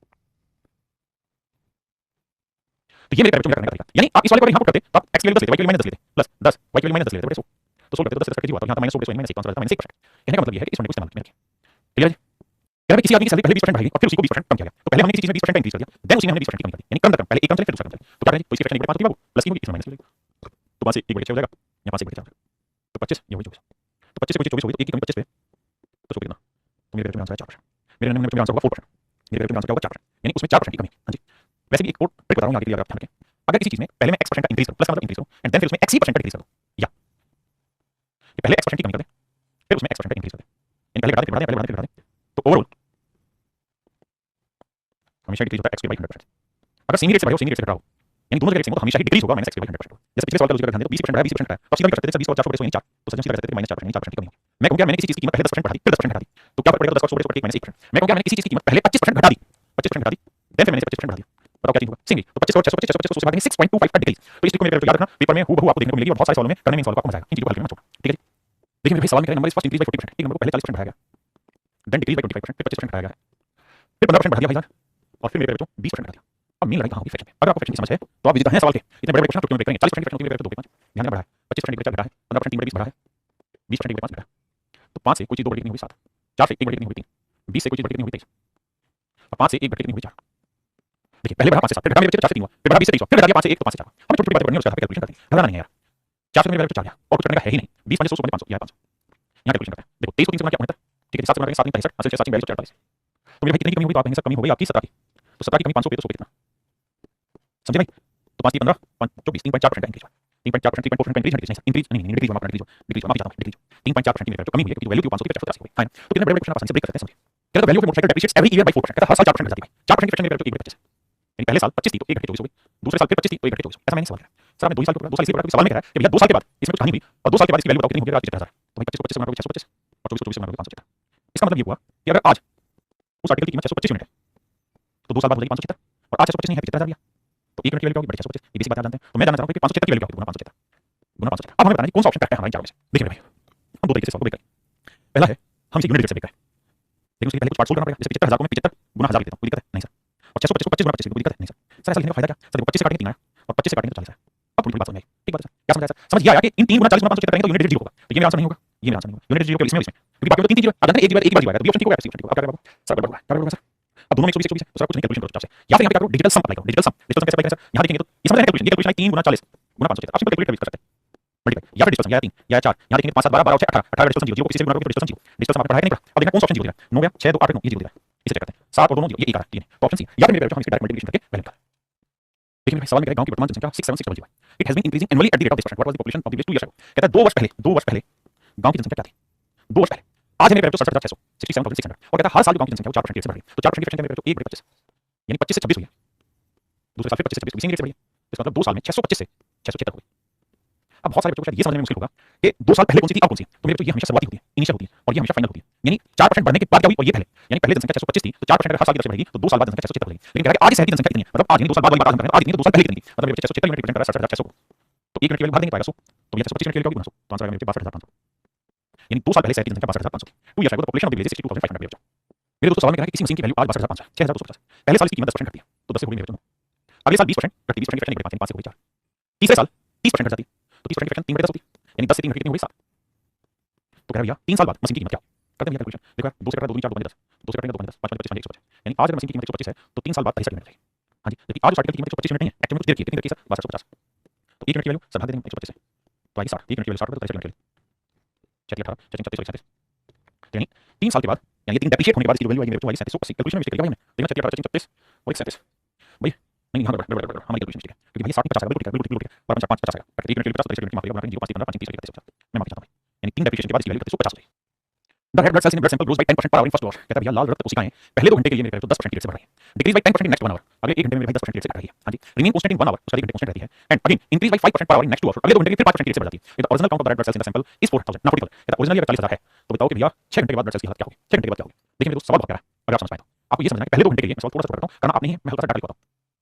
तो ये मेरे पैरेलल करने का तरीका, यानी आप इस वाले को यहां पुट करते तो आप x की वैल्यू 10 लेते y की वैल्यू -10 लेते प्लस 10 y की वैल्यू -10 लेते बटे 100, तो सोल्व करते तो 10 से कट हुआ तो यहां था -100 बटे 100 -1 आंसर आता -1%, कहने का मतलब ये है कि इस फंडे को इस्तेमाल करके क्लियर है। यार किसी आदमी की सैलरी पहले 20% बढ़ाई और फिर उसको 20% कम किया गया, तो पहले हमने किसी चीज में 20% का इंक्रीज कर दिया, देन उसी में हमने 20% की कमी कर दी, यानी क्रम दर क्रम पहले एक क्रम चले फिर दूसरा क्रम चले, तो क्या करें तो इसकी फ्रैक्शन 1 बटे 5 होती है बाबू प्लस की होगी इसमें माइनस की होगी, तो 5 से 1 बटे 6 हो जाएगा या 5 से 1 बटे 4 तो 25 ये हो 24, तो 25 से कोई 24 हो गई तो 1 की कमी 25 पे तो 100 कितना, तो मेरे में आंसर है 4%, मेरे नंबर में आंसर होगा 4%, मेरे में आंसर क्या होगा 4%, यानी उसमें 4% की कमी। हां जी, वैसे भी एक और ट्रिक बता रहा हूं आगे के लिए अगर आप ध्यान रखें, अगर किसी चीज में पहले मैं x% का इंक्रीज करूं प्लस का मतलब इंक्रीज करूं एंड देन फिर उसमें x ही % का डिक्रीज कर दूं, या कि पहले x% की कमी कर दें फिर उसमें x% का इंक्रीज कर दें, यानी पहले घटा दें पहले बढ़ा दें फिर घटा दें, तो ओवरऑल हमेशा डिक्रीज होता है x के 100%, अगर सेम रेट से बढ़े और सेम रेट से घटा हो यानी दोनों जगह सेम हो तो हमेशा ही डिक्रीज होगा -x के 100%, जैसे पिछले सवाल का दूसरा ध्यान दें तो 20% बढ़ाया 20% घटाया तो सीधा भी कर सकते थे 20 और 400 यानी 4, तो सच में सीधा कर सकते थे -4% यानी 4% की कमी होगी। मैं कहूं क्या मैंने किसी चीज की कीमत पहले 10% बढ़ा दी फिर 10% घटा दी तो क्या फर्क पड़ेगा 10 और 100 बटे 1 -1%, मैं कहूं क्या मैंने किसी चीज की कीमत पहले 25% घटा दी 25% घटा दी देन फिर मैंने 25% बढ़ा दिया, बताओ क्या चीज होगा सिंगल, तो 25 और 600 25 600 से भागेंगे 6.25 का डिक्रीज, तो इस ट्रिक को मेरे याद रखना पेपर में हूबहू आपको देखने को मिलेगी और बहुत सारे सवालों में करने में इन सवालों को आपको मजा आएगा, इन चीजों को हल करना छोड़ो, ठीक है जी। देखिए मेरे भाई सवाल में कह रहे number is first increase by 40%, एक नंबर को पहले 40% बढ़ाया गया देन डिक्रीज बाय 25% फिर 25% बढ़ाया गया फिर 15% बढ़ा दिया भाईजान और फिर मेरे बच्चों 20% बढ़ा दिया। अब मेन लड़ाई कहां होगी फ्रैक्शन में, अगर आपको फ्रैक्शन की समझ है तो आप विजिट हैं सवाल के इतने बड़े बड़े क्वेश्चन चुटकियों में ब्रेक करेंगे 40% की फ्रैक्शन की 2 5 ध्यान में बढ़ा है 25% की घटा है 15% 3 बटे 20 बढ़ा है 20% की 5 घटा तो 5 से कोई चीज 2 बटे 3 हुई 7 4 से 1 बटे 3 हुई 3 20 से कोई चीज बटे 3 हुई 23 और 5 से 1 बटे 3 हुई 4। देखिए पहले बढ़ा 5 से 7 फिर घटा मेरे बच्चे 4 से 3 हुआ फिर बढ़ा 20 से 23 फिर घटा दिया 5 से 1 तो 5 से 4 हमें छोटी छोटी बातें करनी है उसका कैलकुलेशन करते हैं घबराना नहीं है यार। 4 से मेरे वैल्यू 4 गया और कुछ करने का है ही नहीं। 20 5 100 500 यह 500 यहाँ कैलकुलेशन करते हैं। देखो 23 को 3 से गुणा किया 69, ठीक है 7 से गुणा करेंगे 7 3 65 हासिल 6 7 42 44। तो मेरे भाई कितने की कमी हो गई? तो आप कहेंगे सर कमी हो गई आपकी 17 की। तो 17 की कमी 500 पे तो 100 पे कितना समझे भाई? तो 5 की 15 5 24 3.4% का इंक्रीज हुआ। 3.4% 3.4% का इंक्रीज नहीं इंक्रीज नहीं डिक्रीज हुआ माफ करना डिक्रीज 3.4% की जो कमी हुई है क्योंकि वैल्यू थी 500 की 50 हुई। फाइन। तो कितने बड़े क्वेश्चन आप आसानी से ब्रेक कर सकते हैं समझिए। कहता है value of motorcycle depreciates every year by 4%। कहता है हर साल 4% घट जाती है। 4% की फ्रैक्शन में वैल्यू 1/25 यानी पहले साल 25 थी तो 1 घंटे 24 हो गई, दूसरे साल फिर 25 थी तो 1 घंटे 24। ऐसा मैंने सवाल किया सर आपने 2 साल के 2 साल इसलिए पढ़ा क्योंकि सवाल में कह रहा है कि भैया 2 साल के बाद इसमें कुछ कहानी हुई और 2 साल के बाद इसकी वैल्यू बताओ कितनी होगी? आज 70,000। तो भाई 25 को 25 से गुणा करोगे 625 और 24 को 24 से गुणा करोगे 570। इसका मतलब ये हुआ कि अगर आज उस आर्टिकल की कीमत 625 यूनिट है तो 2 साल बाद हो जाएगी 570 और आज 625 नहीं है 75,000 दिया तो 1 यूनिट की वैल्यू क्या होगी? 625। ये बेसिक बात जानते हैं। तो मैं जानना चाहता हूं कि 570 की वैल्यू क्या होगी? गुणा 570 गुणा 570। अब हमें बताना है कौन सा ऑप्शन करेक्ट है हमारे चारों में से। देखिए भाई हम दो तरीके से सवाल को ब्रेक करें। पहला है हम इसे यूनिट रेट से ब्रेक करें, लेकिन उसके पहले कुछ पार्ट सोल्व करना पड़ेगा। जैसे 75,000 को मैं 75 गुणा 1000 लिख देता हूं, कोई दिक्कत है? नहीं सर। और 625 को 25 गुणा 25 कोई दिक्कत है? नहीं सर। सर ऐसा लिखने का फायदा क्या? सर देखो 25 से काटेंगे 3 आया और 25 से काटेंगे तो 40 आया। अब थोड़ी बात समझ में आई। ठीक बात है सर। क्या समझ आया सर? समझ ये आया कि इन 3 गुणा 40 गुणा 570 करेंगे तो यूनिट रेट 0 होगा। तो ये मेरा आंसर नहीं होगा, ये मेरा आंसर नहीं होगा। यूनिट रेट 0 केवल इसमें क्योंकि बाकी तो 3 चीजें आ जाते हैं। एक बार 0 आएगा तो बी ऑप्शन ठीक होगा, सी ऑप्शन ठीक होगा। अब क्या करेगा सर? गड़बड़ होगा, गड़बड़ होगा सर। अब दोनों में 120 120 है तो सर कुछ नहीं कैलकुलेशन करो चुपचाप से। या फिर यहां पे क्या करो? डिजिटल सम अप्लाई करो। डिजिटल सम कैसे अप्लाई करें सर? यहां देखेंगे तो ये समझ रहे हैं कैलकुलेशन? ये कैलकुलेशन है 3 गुणा 40 गुणा 570 आप सिंपल कैलकुलेट कर सकते हैं। मल्टीप्लाई या फिर डिजिटल सम या 3 या 4 यहां देखेंगे 5 7 12 12 और 6 18 18 डिजिटल सम 0 को किसी से गुणा करोगे तो डिजिटल सम 0 डिजिटल सम आपने पढ़ा है कि नहीं पढ़ा? अब देखना कौन सा ऑप्शन 0 देगा। 9 या 6 2 8 9 ये 0 देगा। इसे चेक करते हैं। 7 और 2 9 0 ये 1 आ रहा है, ये नहीं। तो ऑप्शन सी या फिर मेरे हम इसके डायरेक्ट मल्टीप्लिकेशन करके वैल्यू निकालें। देखिए मेरे सवाल में कह रहा है गांव की वर्तमान जनसंख्या 676 it has been increasing annually at the rate of 10%। What was the population of the previous 2 years ago? कहता है 2 वर्ष पहले गांव की जनसंख्या क्या थी? 2 वर्ष पहले। आज है मेरे 67,600 67,600 और कहता है हर साल जो गांव की जनसंख्या 4% की रेट से बढ़ रही है। तो 4% की फ्रैक्शन में 1/25 यानी 25 से 26 हुई है। दूसरे साल फिर 25 से 26 इसी रेट से बढ़ी है। तो इसका मतलब 2 साल में 625 से 676 हो गई। अब बहुत सारे बच्चों को शायद ये समझने में मुश्किल होगा कि 2 साल पहले कौन सी थी और कौन सी। तो मेरे बच्चों ये हमेशा शुरुआती होती है, इनिशियल होती है और ये हमेशा फाइनल होती है। यानी 4% बढ़ने के बाद क्या हुई और ये पहले। यानी पहले जनसंख्या 625 थी तो 4% अगर हर साल की दर से बढ़ेगी तो 2 साल बाद जनसंख्या 676 हो जाएगी। लेकिन कह रहा है कि आज इस शहर की जनसंख्या कितनी है? मतलब आज नहीं 2 साल बाद वाली बात हम कर रहे हैं। आज नहीं तो 2 साल पहले कितनी थी? मतलब मेरे बच्चे 676 यूनिट रिप्रेजेंट कर रहा है 67,600 को। तो 1 यूनिट की वैल्यू बाहर देंगे पाएगा 100 तो ये 625 यूनिट की वैल्यू क्या होगी? 100 तो आंसर आएगा मेरे 62,500। यानी 2 साल पहले शहर की जनसंख्या 62,500 थी। 2 years ago the population of the village 62,500 मेरे बच्चों। मेरे दोस्तों सवाल में कह रहा है कि किसी मशीन की वैल्यू आज 62,500 है 6,250। पहले साल इसकी कीमत 10% घटती है तो 10 से हो गई मेरे बच्चों। अगले साल 20% घटती 20% की फ्रैक्शन 5 से हो गई 4। तीसरे साल 30% घट जाती तो 30% की फ्रैक्शन 3/10 होती यानी 10 से 3 घटी कितनी हो गई 7। तो कह रहा भैया 3 साल बाद मशीन की कीमत क्या? करते हैं कैलकुलेशन। देखो 2 से कटा 2 3 4 2 10 2 से कटेंगे 2 10 5 5 25 125 यानी आज अगर मशीन की कीमत 125 है तो 3 साल बाद 22 यूनिट रहेगी। हां जी जबकि आज उस आर्टिकल की कीमत 125 यूनिट नहीं है एक्चुअल में तो देर की कितनी देर की सर 1250 तो 1 यूनिट की वैल्यू सर भाग देंगे 125 से तो आएगी 60 1 यूनिट की वैल्यू 60 तो 23 यूनिट की वैल्यू 18 36 37 यानी 3 साल के बाद यानी ये 3 डेप्रिशिएट होने के बाद इसकी वैल्यू आएगी मेरे 3780 कैलकुलेशन में मिस्टेक किया भाई हमने देखना 36 और 37 भाई नहीं हां गड़बड़ हमारी कैलकुलेशन मिस्टेक है क्योंकि भाई 60 50 बिल्कुल ठीक है बिल्कुल ठीक है पर 5 50 आएगा 1 यूनिट के लिए 50 23 यूनिट माफ करिएगा 0 5 15 5 30 मैं माफ चाहता हूं यानी 3 डेप्रिशिएशन के बाद इसकी वैल्यू 3350 हो जाएगी। The red blood cells in blood sample grows by 10% per hour in first hour। कहता है भैया लाल रक्त कोशिकाएं पहले 2 घंटे के लिए मेरे तो 10% की रेट से बढ़ रही है। Decrease by 10% in next 1 hour अगले 1 घंटे में मेरे भाई 10% की रेट से घट रही है। हां जी रिमेन कांस्टेंट इन 1 आवर उसका 1 घंटे कांस्टेंट रहती है and again increase by 5% per hour in next 2 our अगले 2 घंटे के लिए फिर 5% की रेट से बढ़ जाती है। The original count of the red blood cells in the sample is 4000 not critical. कहता है ओरिजिनली अगर 40,000 है तो बताओ कि भैया 6 घंटे के बाद ब्लड सेल्स की हालत क्या होगी? 6 घंटे के बाद क्या होगी? देखिए मेरे दोस्त सवाल बहुत प्यारा है अगर आप समझ पाए तो आपको ये समझना है कि पहले 2 घंटे के लिए मैं सवाल थोड़ा सा करता हूं करना आप नहीं है मैं हल्का सा डाटा लिखवाता हूं।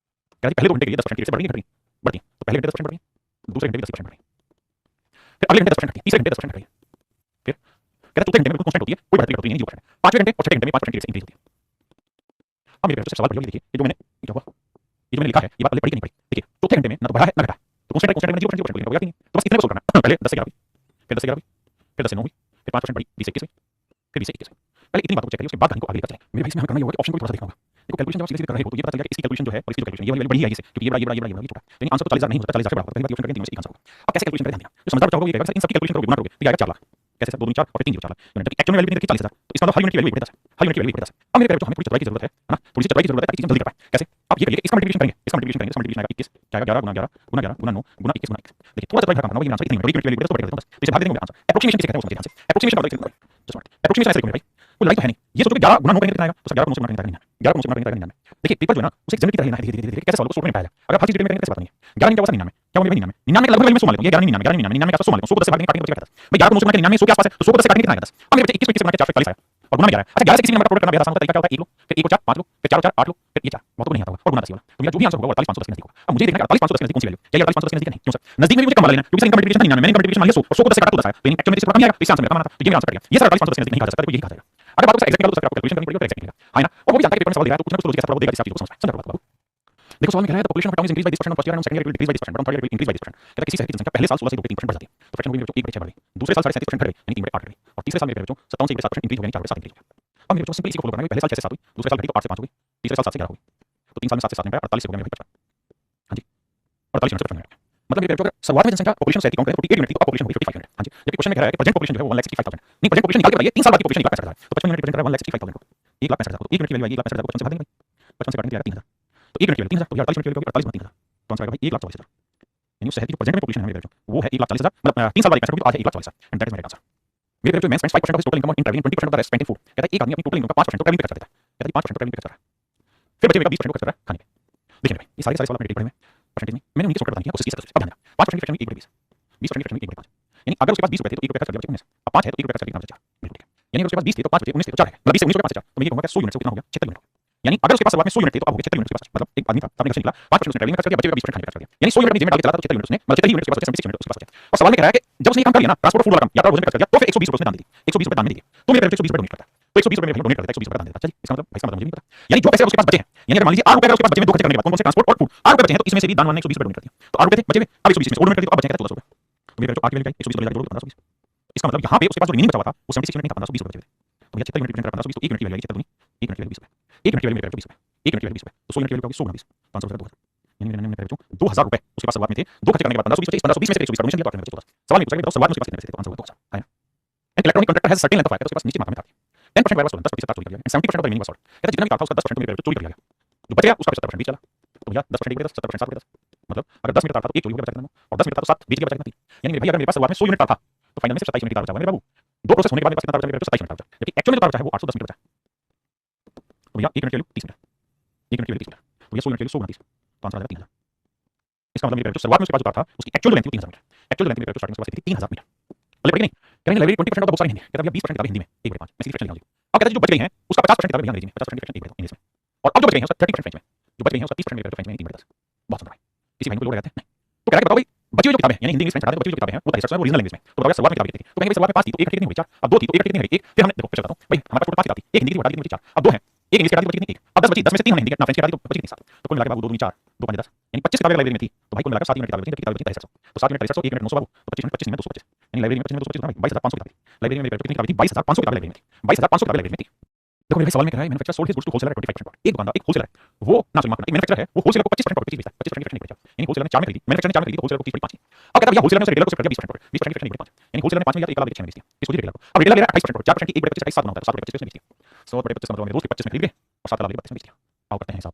कहता है पहले 2 घंटे के लिए 10% की रेट से बढ़ रही है घट रही है बढ़ती है तो पहले घंटे 10% बढ़ रही है दूसरे घंटे में 10% बढ़ रही है फिर अगले घंटे 10% घटती है तीसरे घंटे 10% घट रही है फिर कहता है चौथे घंटे में बिल्कुल कांस्टेंट होती है कोई बढ़ती घटती नहीं 0%। पांचवें घंटे और छठे घंटे में 5% की रेट से इंक्रीज होती है। अब मेरे बच्चों से सवाल पढ़िए देखिए ये जो मैंने क्या हुआ ये जो मैंने लिखा है ये बात पहले पढ़ी कि नहीं पढ़ी। देखिए चौथे घंटे में ना तो बढ़ा है ना घटा तो कांस्टेंट में 0% हो गया कि नहीं तो बस इतने को सोल्व करना है। पहले 10 से 11 फिर 10 से 11 फिर 10 से 9 हुई फिर 5% बढ़ी 20 से 21 फिर 20 से 21 पहले इतनी बातों को चेक करिए उसके बाद कहानी को आगे लेकर चलें। मेरे भाई इसमें हमें करना ये होगा कि ऑप्शन को थोड़ा सा देखना होगा। देखो कैलकुलेशन जब आप सीधे कर रहे हो तो ये पता चल जाएगा इसकी कैलकुलेशन जो है और इसकी जो कैलकुलेशन ये वाली बड़ी है इसे क्योंकि ये बड़ा ये छोटा यानी आंसर तो 40,000 नहीं होता 40,000 से बड़ा होता है। पहली बात ऑप्शन करके तीनों में से एक आंसर होगा। अब कैसे कैलकुलेशन करें ध्यान देना जो समझदार बच्चा होगा ये कहेगा सर इन सब की कैलकुलेशन करोगे गुना करोगे तो आएगा 4 लाख कैसे सर 2 2 4 और 3 0 4 लाख यूनिट एक्चुअल में वैल्यू कितनी 40,000 तो इसका मतलब हर यूनिट की वैल्यू 1/10 हर यूनिट की वैल्यू 1/10। अब मेरे हमें थोड़ी चतुराई की जरूरत है ना थोड़ी सी चतुराई की जरूरत है ताकि चीजें जल्दी कर पाए। कैसे आप ये करिए इसका मल्टीप्लिकेशन करेंगे इसका मल्टीप्लिकेशन आएगा 21 क्या आएगा 11 गुना 11 गुना 11 गुना 9 गुना 21 गुना 21। देखिए थोड़ा सा चतुराई करना होगा ये आंसर इतनी है यूनिट की वैल्यू 1/10 तो बस इसे भाग देंगे आंसर एप्रोक्सीमेशन किसे कहते हैं वो समझिए ध्यान से एप्रोक्सीमेशन मतलब जस्ट एप्रोक्सीमेशन ऐसे लिखोगे भाई कोई लड़ाई तो है नहीं ये सोचो कि 11 गुना 9 करेंगे कितना आएगा तो 11 को 9 से गुणा करेंगे 11 को 9 से गुणा करेंगे 99। देखिए पेपर जो है ना उसे एक जनरल की तरह लेना है धीरे धीरे कैसे सवाल को सोल्व नहीं पाएगा अगर हर चीज डिटेल में करेंगे कैसे बात नहीं है। 11 क्या होगा 99 क्या होगा 99 99 के लगभग वैल्यू में 100 मान लेते हैं ये 11 99 99 के आसपास 100 मान लेते हैं 100 को 10 से भाग देंगे काटेंगे बचेगा 10 भाई 11 को 9 से गुणा करेंगे 99 100 के आसपास है तो 100 को 10 से काटेंगे कितना आएगा 10। अब मेरे बच्चे 21 को 21 से गुणा के 4 40 आया और गुना में 11 अच्छा 11 से किसी नंबर का प्रोडक्ट करना बेहद आसान होता है तरीका क्या होता है 1 लो फिर 1 को 4 5 लो फिर 4 को 4 8 लो फिर ये 4 बहुत को नहीं आता होगा और गुना 10 वाला तो मेरा जो भी आंसर होगा वो 48,510 के नजदीक होगा। अब मुझे देखना है 48,510 के नजदीक कौन सी वैल्यू क्या 48,510 के नजदीक नहीं क्यों सर नजदीक में भी मुझे कम वाला लेना क्योंकि सर इनका मल्टीप्लिकेशन नहीं 99 मैंने इनका मल्टीप्लिकेशन मान लिया 100 को 10 से काटा तो 10 आया तो एक्चुअल में इससे कम नहीं आएगा तो इसका आंसर मेरा कम आना था तो ये मेरा आंसर कट गया। ये सर 48,510 के नजदीक नहीं कहा जा सकता तो यही कहा जाएगा। अगर बात को सर एग्जैक्ट निकालो तो सर आपको कैलकुलेशन करनी पड़ेगी और एग्जैक्ट निकलेगा है ना और वो भी जानता है कि पेपर में सवाल दे रहा है तो कुछ ना कुछ तो कैसे देगा जिससे आप चीज को समझ बात बाबू। देखो सवाल में कह रहा है the population of town is increase by this percent first year and second year will decrease by this percent but third year will increase by this percent. कहता है किसी शहर की जनसंख्या पहले साल 16 से 2.3% बढ़ जाती है तो फ्रैक्शन होगी मेरे बच्चों 1/6 बढ़ गई दूसरे साल 37% घट गई यानी 3/8 घट गई और तीसरे साल मेरे बच्चों 57 से 1/7% इंक्रीज हो गई 4/7 इंक्रीज हो गया। अब मेरे बच्चों सिंपल इसी को फॉलो करना है पहले साल 6 से 7 हुई दूसरे साल घटी तो 8 से 5 हो गई तीसरे साल 7 से 11 हो गई तो 3 साल में 7 से 7 में 48 हो गया मेरे 55। हां जी 48 में 55 हो गया मतलब मेरे अगर शुरुआत में जनसंख्या पॉपुलेशन सोसाइटी काउंट करें 48 यूनिट थी तो पॉपुलेशन हो गई 55 यूनिट। हाँ जी, जबकि क्वेश्चन में कह रहा है कि प्रेजेंट पॉपुलेशन जो है वो 1,65,000 नहीं प्रेजेंट पॉपुलेशन निकाल के बताइए 3 साल बाद की पॉपुलेशन 1,65,000 तो 55 यूनिट प्रेजेंट कर रहा है 1,65,000 को 1,65,000 तो 1 यूनिट की वैल्यू आएगी 1,65,000 को 55 से भाग देंगे 55 से काटेंगे 3,000 तो 1 यूनिट की वैल्यू 3,000 तो 48 यूनिट की वैल्यू 48 गुना 3,000 तो आंसर आएगा भाई 1,44,000 यानी उस शहर की जो प्रेजेंट में पॉपुलेशन है मेरे वो है 1,40,000 मतलब 3 साल बाद 1,65,000 तो आज है 1,40,000 and that is my answer. मेरे जो man spends 5% of his total income in travelling 20% of the rest spent in food कहता है एक आदमी अपनी टोटल इनकम का 5% तो ट्रैवलिंग पे खर्च देता है कहता है 5% ट्रैवलिंग पे खर्च कर रहा है फिर बचे हुए का 20% खर्च कर रहा है खाने पे। देखिए भाई ये सारे सवाल आपने पढ़े हुए परसेंटेज में मैंने उनकी शॉर्टकट बताई है उससे सीधा अब ध्यान देना 5% की फ्रैक्शन में 1/20 20% की फ्रैक्शन में 1/5 यानी अगर उसके पास 20 रुपए थे तो 1 रुपए खर्च कर दिया 19 अब 5 है तो 1 रुपए खर्च करके 4 बिल्कुल ठीक है यानी अगर उसके पास 20 थे तो 5 बचे 19 थे तो 4 है मतलब 20 से 19 रुपए 5 तो मैं ये कहूंगा 100 यूनिट से कितना हो गया 76 यूनिट यानी अगर उसके पास शुरुआत में 100 यूनिट थे तो अब हो गया 76 यूनिट उसके पास मतलब एक आदमी था अपने घर से निकला 5% उसने ट्रैवलिंग खर्च कर दिया बचे हुए 20% खाने पे खर्च कर दिया यानी 100 यूनिट अपनी जेब में डाल के चला था तो 76 यूनिट उसने मतलब 76 यूनिट उसके पास 76 यूनिट उसके पास बचे और सवाल में कह रहा है कि जब उसने ये काम कर लिया ना ट्रांसपोर्ट फूड वाला काम यात्रा भोजन खर्च कर दिया तो फिर 120 रुपए उसने दान दे दी 120 रुपए दान में दे दिए तो मेरे पैसे 120 रुपए डोनेट करता तो 120 रुपए में डोनेट करता 120 रुपए दान देता चलिए इसका मतलब मुझे नहीं पता यानी जो पैसे उसके पास बचे हैं यानी अगर मान लीजिए 8 रुपए अगर उसके पास बचे में दो खर्च करने के बाद कौन कौन से ट्रांसपोर्ट और फूड 8 रुपए बचे हैं तो इसमें से भी दान वाने 120 रुपए डोनेट कर दिया तो 8 रुपए थे बचे हुए अब 120 में से और डोनेट कर दिया तो अब बचे हैं 1400 रुपए तो मेरे जो 8 की वैल्यू 120 रुपए जोड़ 1520 इसका मतलब यहाँ पे उसके पास जो रिमेनिंग बचा हुआ था वो 76 यूनिट नहीं था 1520 रुपए बचे थे तो भैया 76 यूनिट रिप्रेजेंट कर 1520 तो 1 यूनिट की वैल्यू 76 1 यूनिट की वैल्यू 20 रुपए 1 यूनिट की वैल्यू मेरे 20 रुपए 1 यूनिट की वैल्यू 20 रुपए तो 100 यूनिट की वैल्यू 100 गुना 20 500 रुपए 2000 यानी मैंने मेरे बच्चों 2000 रुपए उसके पास शुरुआत में थे दो खर्च करने के बाद 1520 बचे 1520 में से 120 का डोनेशन लिया तो आपने बचे 14 सवाल में पूछा कि बताओ शुरुआत में उसके पास कितने बचे थे तो आंसर होगा 2000 है ना and electronic conductor has certain length of wire तो उसके पास निश्चित मात्रा में था 10% वायर वाज 10% तार चोरी कर लिया and 70% of the remaining was sold कहता जितना भी तार था उसका 10% मेरे चोरी कर लिया गया जो बच गया उसका 70% बीच चला तो भैया 10% एक 70% 7 मतलब अगर 10 मीटर तार था तो एक चोरी हो गया बचा कितना और 10 मीटर था तो 7 बीच के बचा कितना 3 यानी मेरे भाई अगर मेरे पास शुरुआत में 100 यूनिट तार था तो फाइनल में सिर्फ 27 यूनिट तार बचा मेरे बाबू दो प्रोसेस होने के बाद मेरे पास कितना तार बचा मेरे 27 यूनिट तार बचा जबकि एक्चुअल में जो तार बचा है वो 810 मीटर बचा तो भैया 1 यूनिट की वैल्यू 30 मीटर 1 यूनिट की वैल्यू 30 मीटर तो भैया 100 यूनिट की वैल्यू 100 गुना 30 तो आंसर आ जाएगा 3000 इसका मतलब मेरे जो शुरुआत में उसके पास जो तार था उसकी एक्चुअल लेंथ थी 3000 मीटर एक्चुअल लेंथ मेरे स्टार्टिंग से थी 3000 मीटर पहले पढ़ी नहीं करेंगे library 20% of the books are in Hindi कहता है 20% किताबें हिंदी में 1/5 मैं सीधी फ्रैक्शन लिखा अब कहता है जो बच गई हैं उसका 50% किताबें अंग्रेजी में 50% फ्रैक्शन इंग्लिश में और अब जो बच गई हैं उसका 30% फ्रेंच में जो बच गई हैं उसका 30% फ्रेंच में 3/10 बहुत सुंदर भाई इसी भाई को लोग कहते हैं नहीं तो कह रहा है बताओ भाई बची हुई जो किताबें यानी हिंदी इंग्लिश फ्रेंच हटा दे बची हुई जो किताबें हैं वो 23 है वो ओरिजिनल लैंग्वेज में तो बताओ शुरुआत में किताबें कितनी थी तो कहेंगे शुरुआत में 5 थी तो एक कितनी हुई 4 अब 2 थी तो एक कितनी हुई 1 फिर हमने देखो फिर बताता हूं भाई हमारे पास टोटल 5 किताब थी एक हिंदी की हटा दी कितनी 4 अब 2 है एक इंग्लिश की हटा दी बची कितनी 1 अब 10 बची 10 में से 3 हमने हिंदी की फ्रेंच की हटा दी तो बची कितनी 7 तो कुल मिला के बाबू 2 2 4 2 5 10 यानी 25 किताबें लाइब्रेरी में थी तो भाई कुल मिलाकर 7 यूनिट किताबें बची किताबें बची 2300 तो 7 यूनिट 2300 1 यूनिट 900 बाबू तो 25 में 225 यानी लाइब्रेरी में 25 में 225 होता है 22500 किताबें लाइब्रेरी में मेरे कितनी किताबें थी 22500 किताबें लाइब्रेरी में थी 22500 किताबें लाइब्रेरी में थी देखो मेरे सवाल में कह रहा है manufacturer sold his goods to wholesaler 25% एक दुकानदार एक होलसेलर है वो ना सुन एक मैन्युफैक्चरर है वो होलसेलर को 25% प्रॉफिट बेचता है 25% की फ्रैक्शन बेचता है यानी होलसेलर ने 4 में खरीदी मैन्युफैक्चरर ने 4 में खरीदी तो होलसेलर को 30 5 अब कहता है भैया होलसेलर ने उसे रिटेलर को कर दिया 20% 20% की फ्रैक्शन 5 यानी होलसेलर ने 5 में लिया तो 1 लाख बेच 6 में बेच दिया इसको रिटेलर को अब रिटेलर ले रहा है 28% 4% की 1 बटे 25 7 होता है 7 बटे 25 में बेच दिया 100 बटे 25 मतलब मेरे दोस्त के 25 में खरीद गए और 7 लाख 25 में बेच दिया आओ करते हैं हिसाब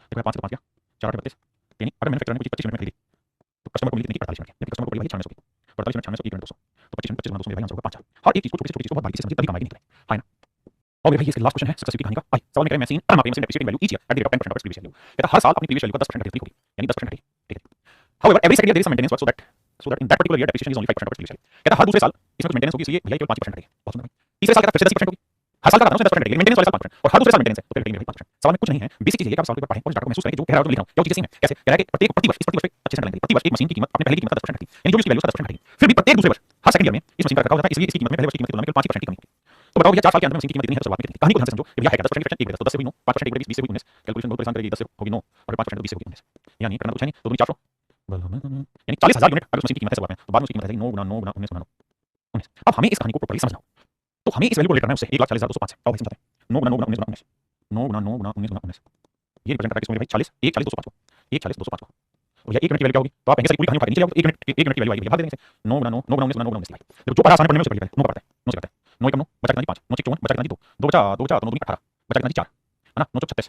देखो 5 से 5 गया 4 बटे 32 यानी अगर मैन्युफैक्चरर ने कुछ 25 मिनट में खरीदी तो कस्टमर को मिली कितनी 48 मिनट जबकि कस्टमर को मिली 600 की 48 मिनट 600 1 मिनट 200 तो 25 मिनट 200 में भाई आंसर होगा 5 हर एक चीज को छोटी चीज को बहुत बारीकी से समझिए तभी कमाई निकले है ना और मेरे भाई इसके लास्ट क्वेश्चन है सक्सेसिव की कहानी का आई सवाल में कह रहे हैं मैं सीन मार्केट में depreciating value each year eight the rate of 10% of previous value कहता हर साल अपनी प्रीवियस वैल्यू का 10% घटी होगी यानी 10% घटी ठीक है however every second year there is some maintenance work so that in that particular year depreciation is only 5% of previous value कहता हर दूसरे साल इसमें मेंटेनेंस होगी इसलिए भैया केवल 5% घटेगी बहुत सुंदर भाई तीसरे साल का फिर से 10% होगी हर साल का 10% घटेगी मेंटेनेंस वाले साल 5% और हर दूसरे साल मेंटेनेंस है तो फिर घटेगी 5% सवाल में कुछ नहीं है बेसिक चीज है कि आप सवाल को पढ़ें और डाटा को महसूस करें कि जो कह रहा है वो लिख रहा हूं क्या चीजें सेम है कैसे कह रहा है कि प्रत्येक प्रति वर्ष इस प्रति वर्ष अच्छे से लगेंगे प्रति वर्ष एक मशीन की कीमत अपने पहले की कीमत का 10% घटेगी यानी जो भी उसकी वैल्यू 10% घटेगी फिर भी प्रत्येक दूसरे वर्ष हर सेकंड ईयर में इस मशीन का रखा होता है इसलिए इसकी कीमत में पहले वर्ष की कीमत की तुलना में 5% की कमी होगी तो बताओ भैया 4 साल के अंदर मशीन की कीमत कितनी है तो शुरुआत में कितनी कहानी को ध्यान से समझो भैया है 10% की फ्रैक्शन 1 तो 10 से हुई 9 5% 1 20 से हुई 19 कैलकुलेशन बहुत परेशान करेगी 10 से होगी 9 और 5% तो 20 से होगी 19 यानी करना कुछ है नहीं तो 400 यानी 40000 यूनिट अगर उस मशीन की कीमत है शुरुआत में तो बाद में उसकी कीमत आ जाएगी 9 गुना 9 गुना 19 गुना 9 19 अब हमें इस कहानी को प्रॉपर्ली समझना तो हमें इस वैल्यू को लेकर करना है उससे 1,40,205 आओ भाई समझाते हैं 9 गुना 9 गुना 19 गुना 19 9 गुना 9 गुना 19 गुना 19 ये रिप्रेजेंट करता है किसको मेरे भाई 40 1 40 205 को 1 40 205 को और ये 1 यूनिट की वैल्यू क्या होगी तो आप कहेंगे सर पूरी कहानी उठा के नीचे जाओ 1 यूनिट की वैल्यू आएगी भाग देंगे 9 गुना 9 9 गुना 19 गुना 9 गुना 19 देखो जो पढ़ा आसान पढ़ने में उसे पढ़िए 9 का पढ़ता है 9 से करता है 9 कम 9 बचा कितना 5 9 54 बचा कितना 2 2 बचा 2 बचा तो 9 2 18 बचा कितना 4 है ना 9 36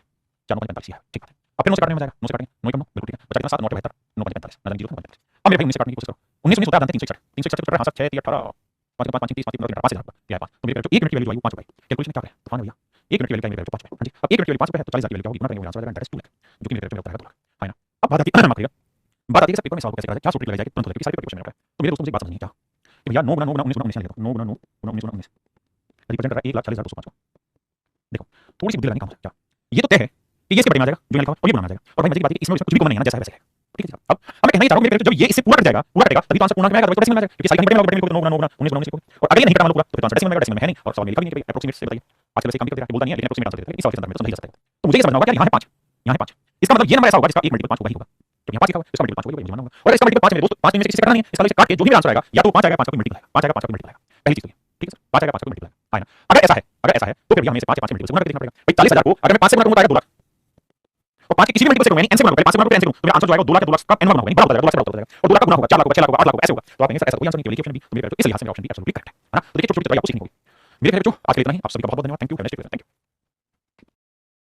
4 9 45 है ठीक है अब फिर 9 से काटने में जाएगा 9 से काटेंगे 9 कम 9 बिल्कुल ठीक है बचा कितना 7 9 72 9 45 ना 0 45 अब मेरे भाई 19 से काटने की कोशिश करो 19 19 होता है 361 361 से हां 6 18 5 5 30 5 5 5000 क्या है 5 तो मेरे जो 1 यूनिट की वैल्यू आई वो 5 रुपए कैलकुलेशन क्या है तो फान भैया 1 यूनिट की वैल्यू का मेरे 5 रुपए हां जी अब 1 यूनिट की वैल्यू 5 रुपए है तो 40000 की वैल्यू क्या होगी गुना करेंगे आंसर आ जाएगा डायरेक्ट 2 लाख जो कि मेरे होता है 2 लाख है ना अब बात आती है मार्क बात आती है कि पेपर में सवाल को कैसे करा जाए क्या सूत्र लगाई जाए तुरंत हो जाएगी सारी क्वेश्चन में होता है तो मेरे दोस्तों मुझे बात समझनी है क्या कि भैया 9 गुना 9 गुना 19 गुना 19 ले लो 9 गुना 9 गुना 19 गुना 19 रिप्रेजेंट कर रहा है 1,40,205 देखो थोड़ी सी बुद्धि लगानी काम क्या ये तो तय है कि ये इसके बड़े में आ जाएगा जो मैंने लिखा और ये बनाना जाएगा और भाई मजे की बात है कि इसमें कुछ भी कम नहीं है ना जैसा है वैसे है ठीक है अब मैं कहना ही चाह रहा हूं मेरे जब ये इससे पूरा कट जाएगा पूरा कटेगा तभी तो आंसर पूर्ण में आएगा तो डेसिमल में आ जाएगा क्योंकि सारी कंपनी में बड़े में 9 गुना 9 गुना 19 गुना 19 और अगर ये नहीं कटा मतलब पूरा तो आंसर डेसिमल में डेसिमल में है नहीं और सवाल में लिखा भी नहीं कि भाई अप्रोक्सीमेट से बताइए आजकल वैसे काम भी करते हैं बोलता नहीं है लेकिन अप्रोक्सीमेट आंसर देते हैं इस सवाल के अंदर में तो समझ सकते हैं तो मुझे ये समझना होगा कि यहां है 5 यहां है 5 इसका मतलब ये नंबर ऐसा होगा जिसका 1 मल्टीपल 5 होगा ही होगा तो यहां 5 लिखा हुआ है इसका मल्टीपल 5 होगा ये मानना होगा और इसका मल्टीपल 5 मेरे दोस्त 5 में से किसी से करना नहीं है इसका काट के जो भी आंसर आएगा या तो 5 आएगा 5 का कोई मल्टीपल आएगा 5 आएगा 5 का कोई मल्टीपल आएगा पहली चीज तो ठीक है सर 5 आएगा 5 का कोई मल्टीपल आएगा ना अगर ऐसा है तो फिर हमें इसे 5 5 मल्टीपल से गुना करके देखना पड़ेगा भाई 40,000 को अगर मैं 5 से गुना करूंगा तो आएगा 2 लाख और 5 के किसी भी मल्टीपल से करूंगा, यानी n से गुणा करूंगा, 5 से गुणा करूंगा, n से करूंगा, तो मेरा आंसर जो आएगा 2 लाख या 2 लाख का n गुना होगा, बड़ा होता जाएगा, 2 लाख का गुना होगा, 4 लाख होगा, 6 लाख होगा, 8 लाख होगा, ऐसे होगा। तो आप कहेंगे सर ऐसा कोई आंसर नहीं, केवल एक ऑप्शन बी, तो मेरे इसलिए यहाँ से मेरा ऑप्शन बी एब्सोल्युटली करेक्ट है ना। तो देखिए छोटी-छोटी आपको सीखनी होगी। मेरे ख्याल में जो आज के लिए इतना ही, आप सभी का बहुत-बहुत धन्यवाद। Thank you, have a nice day, thank you.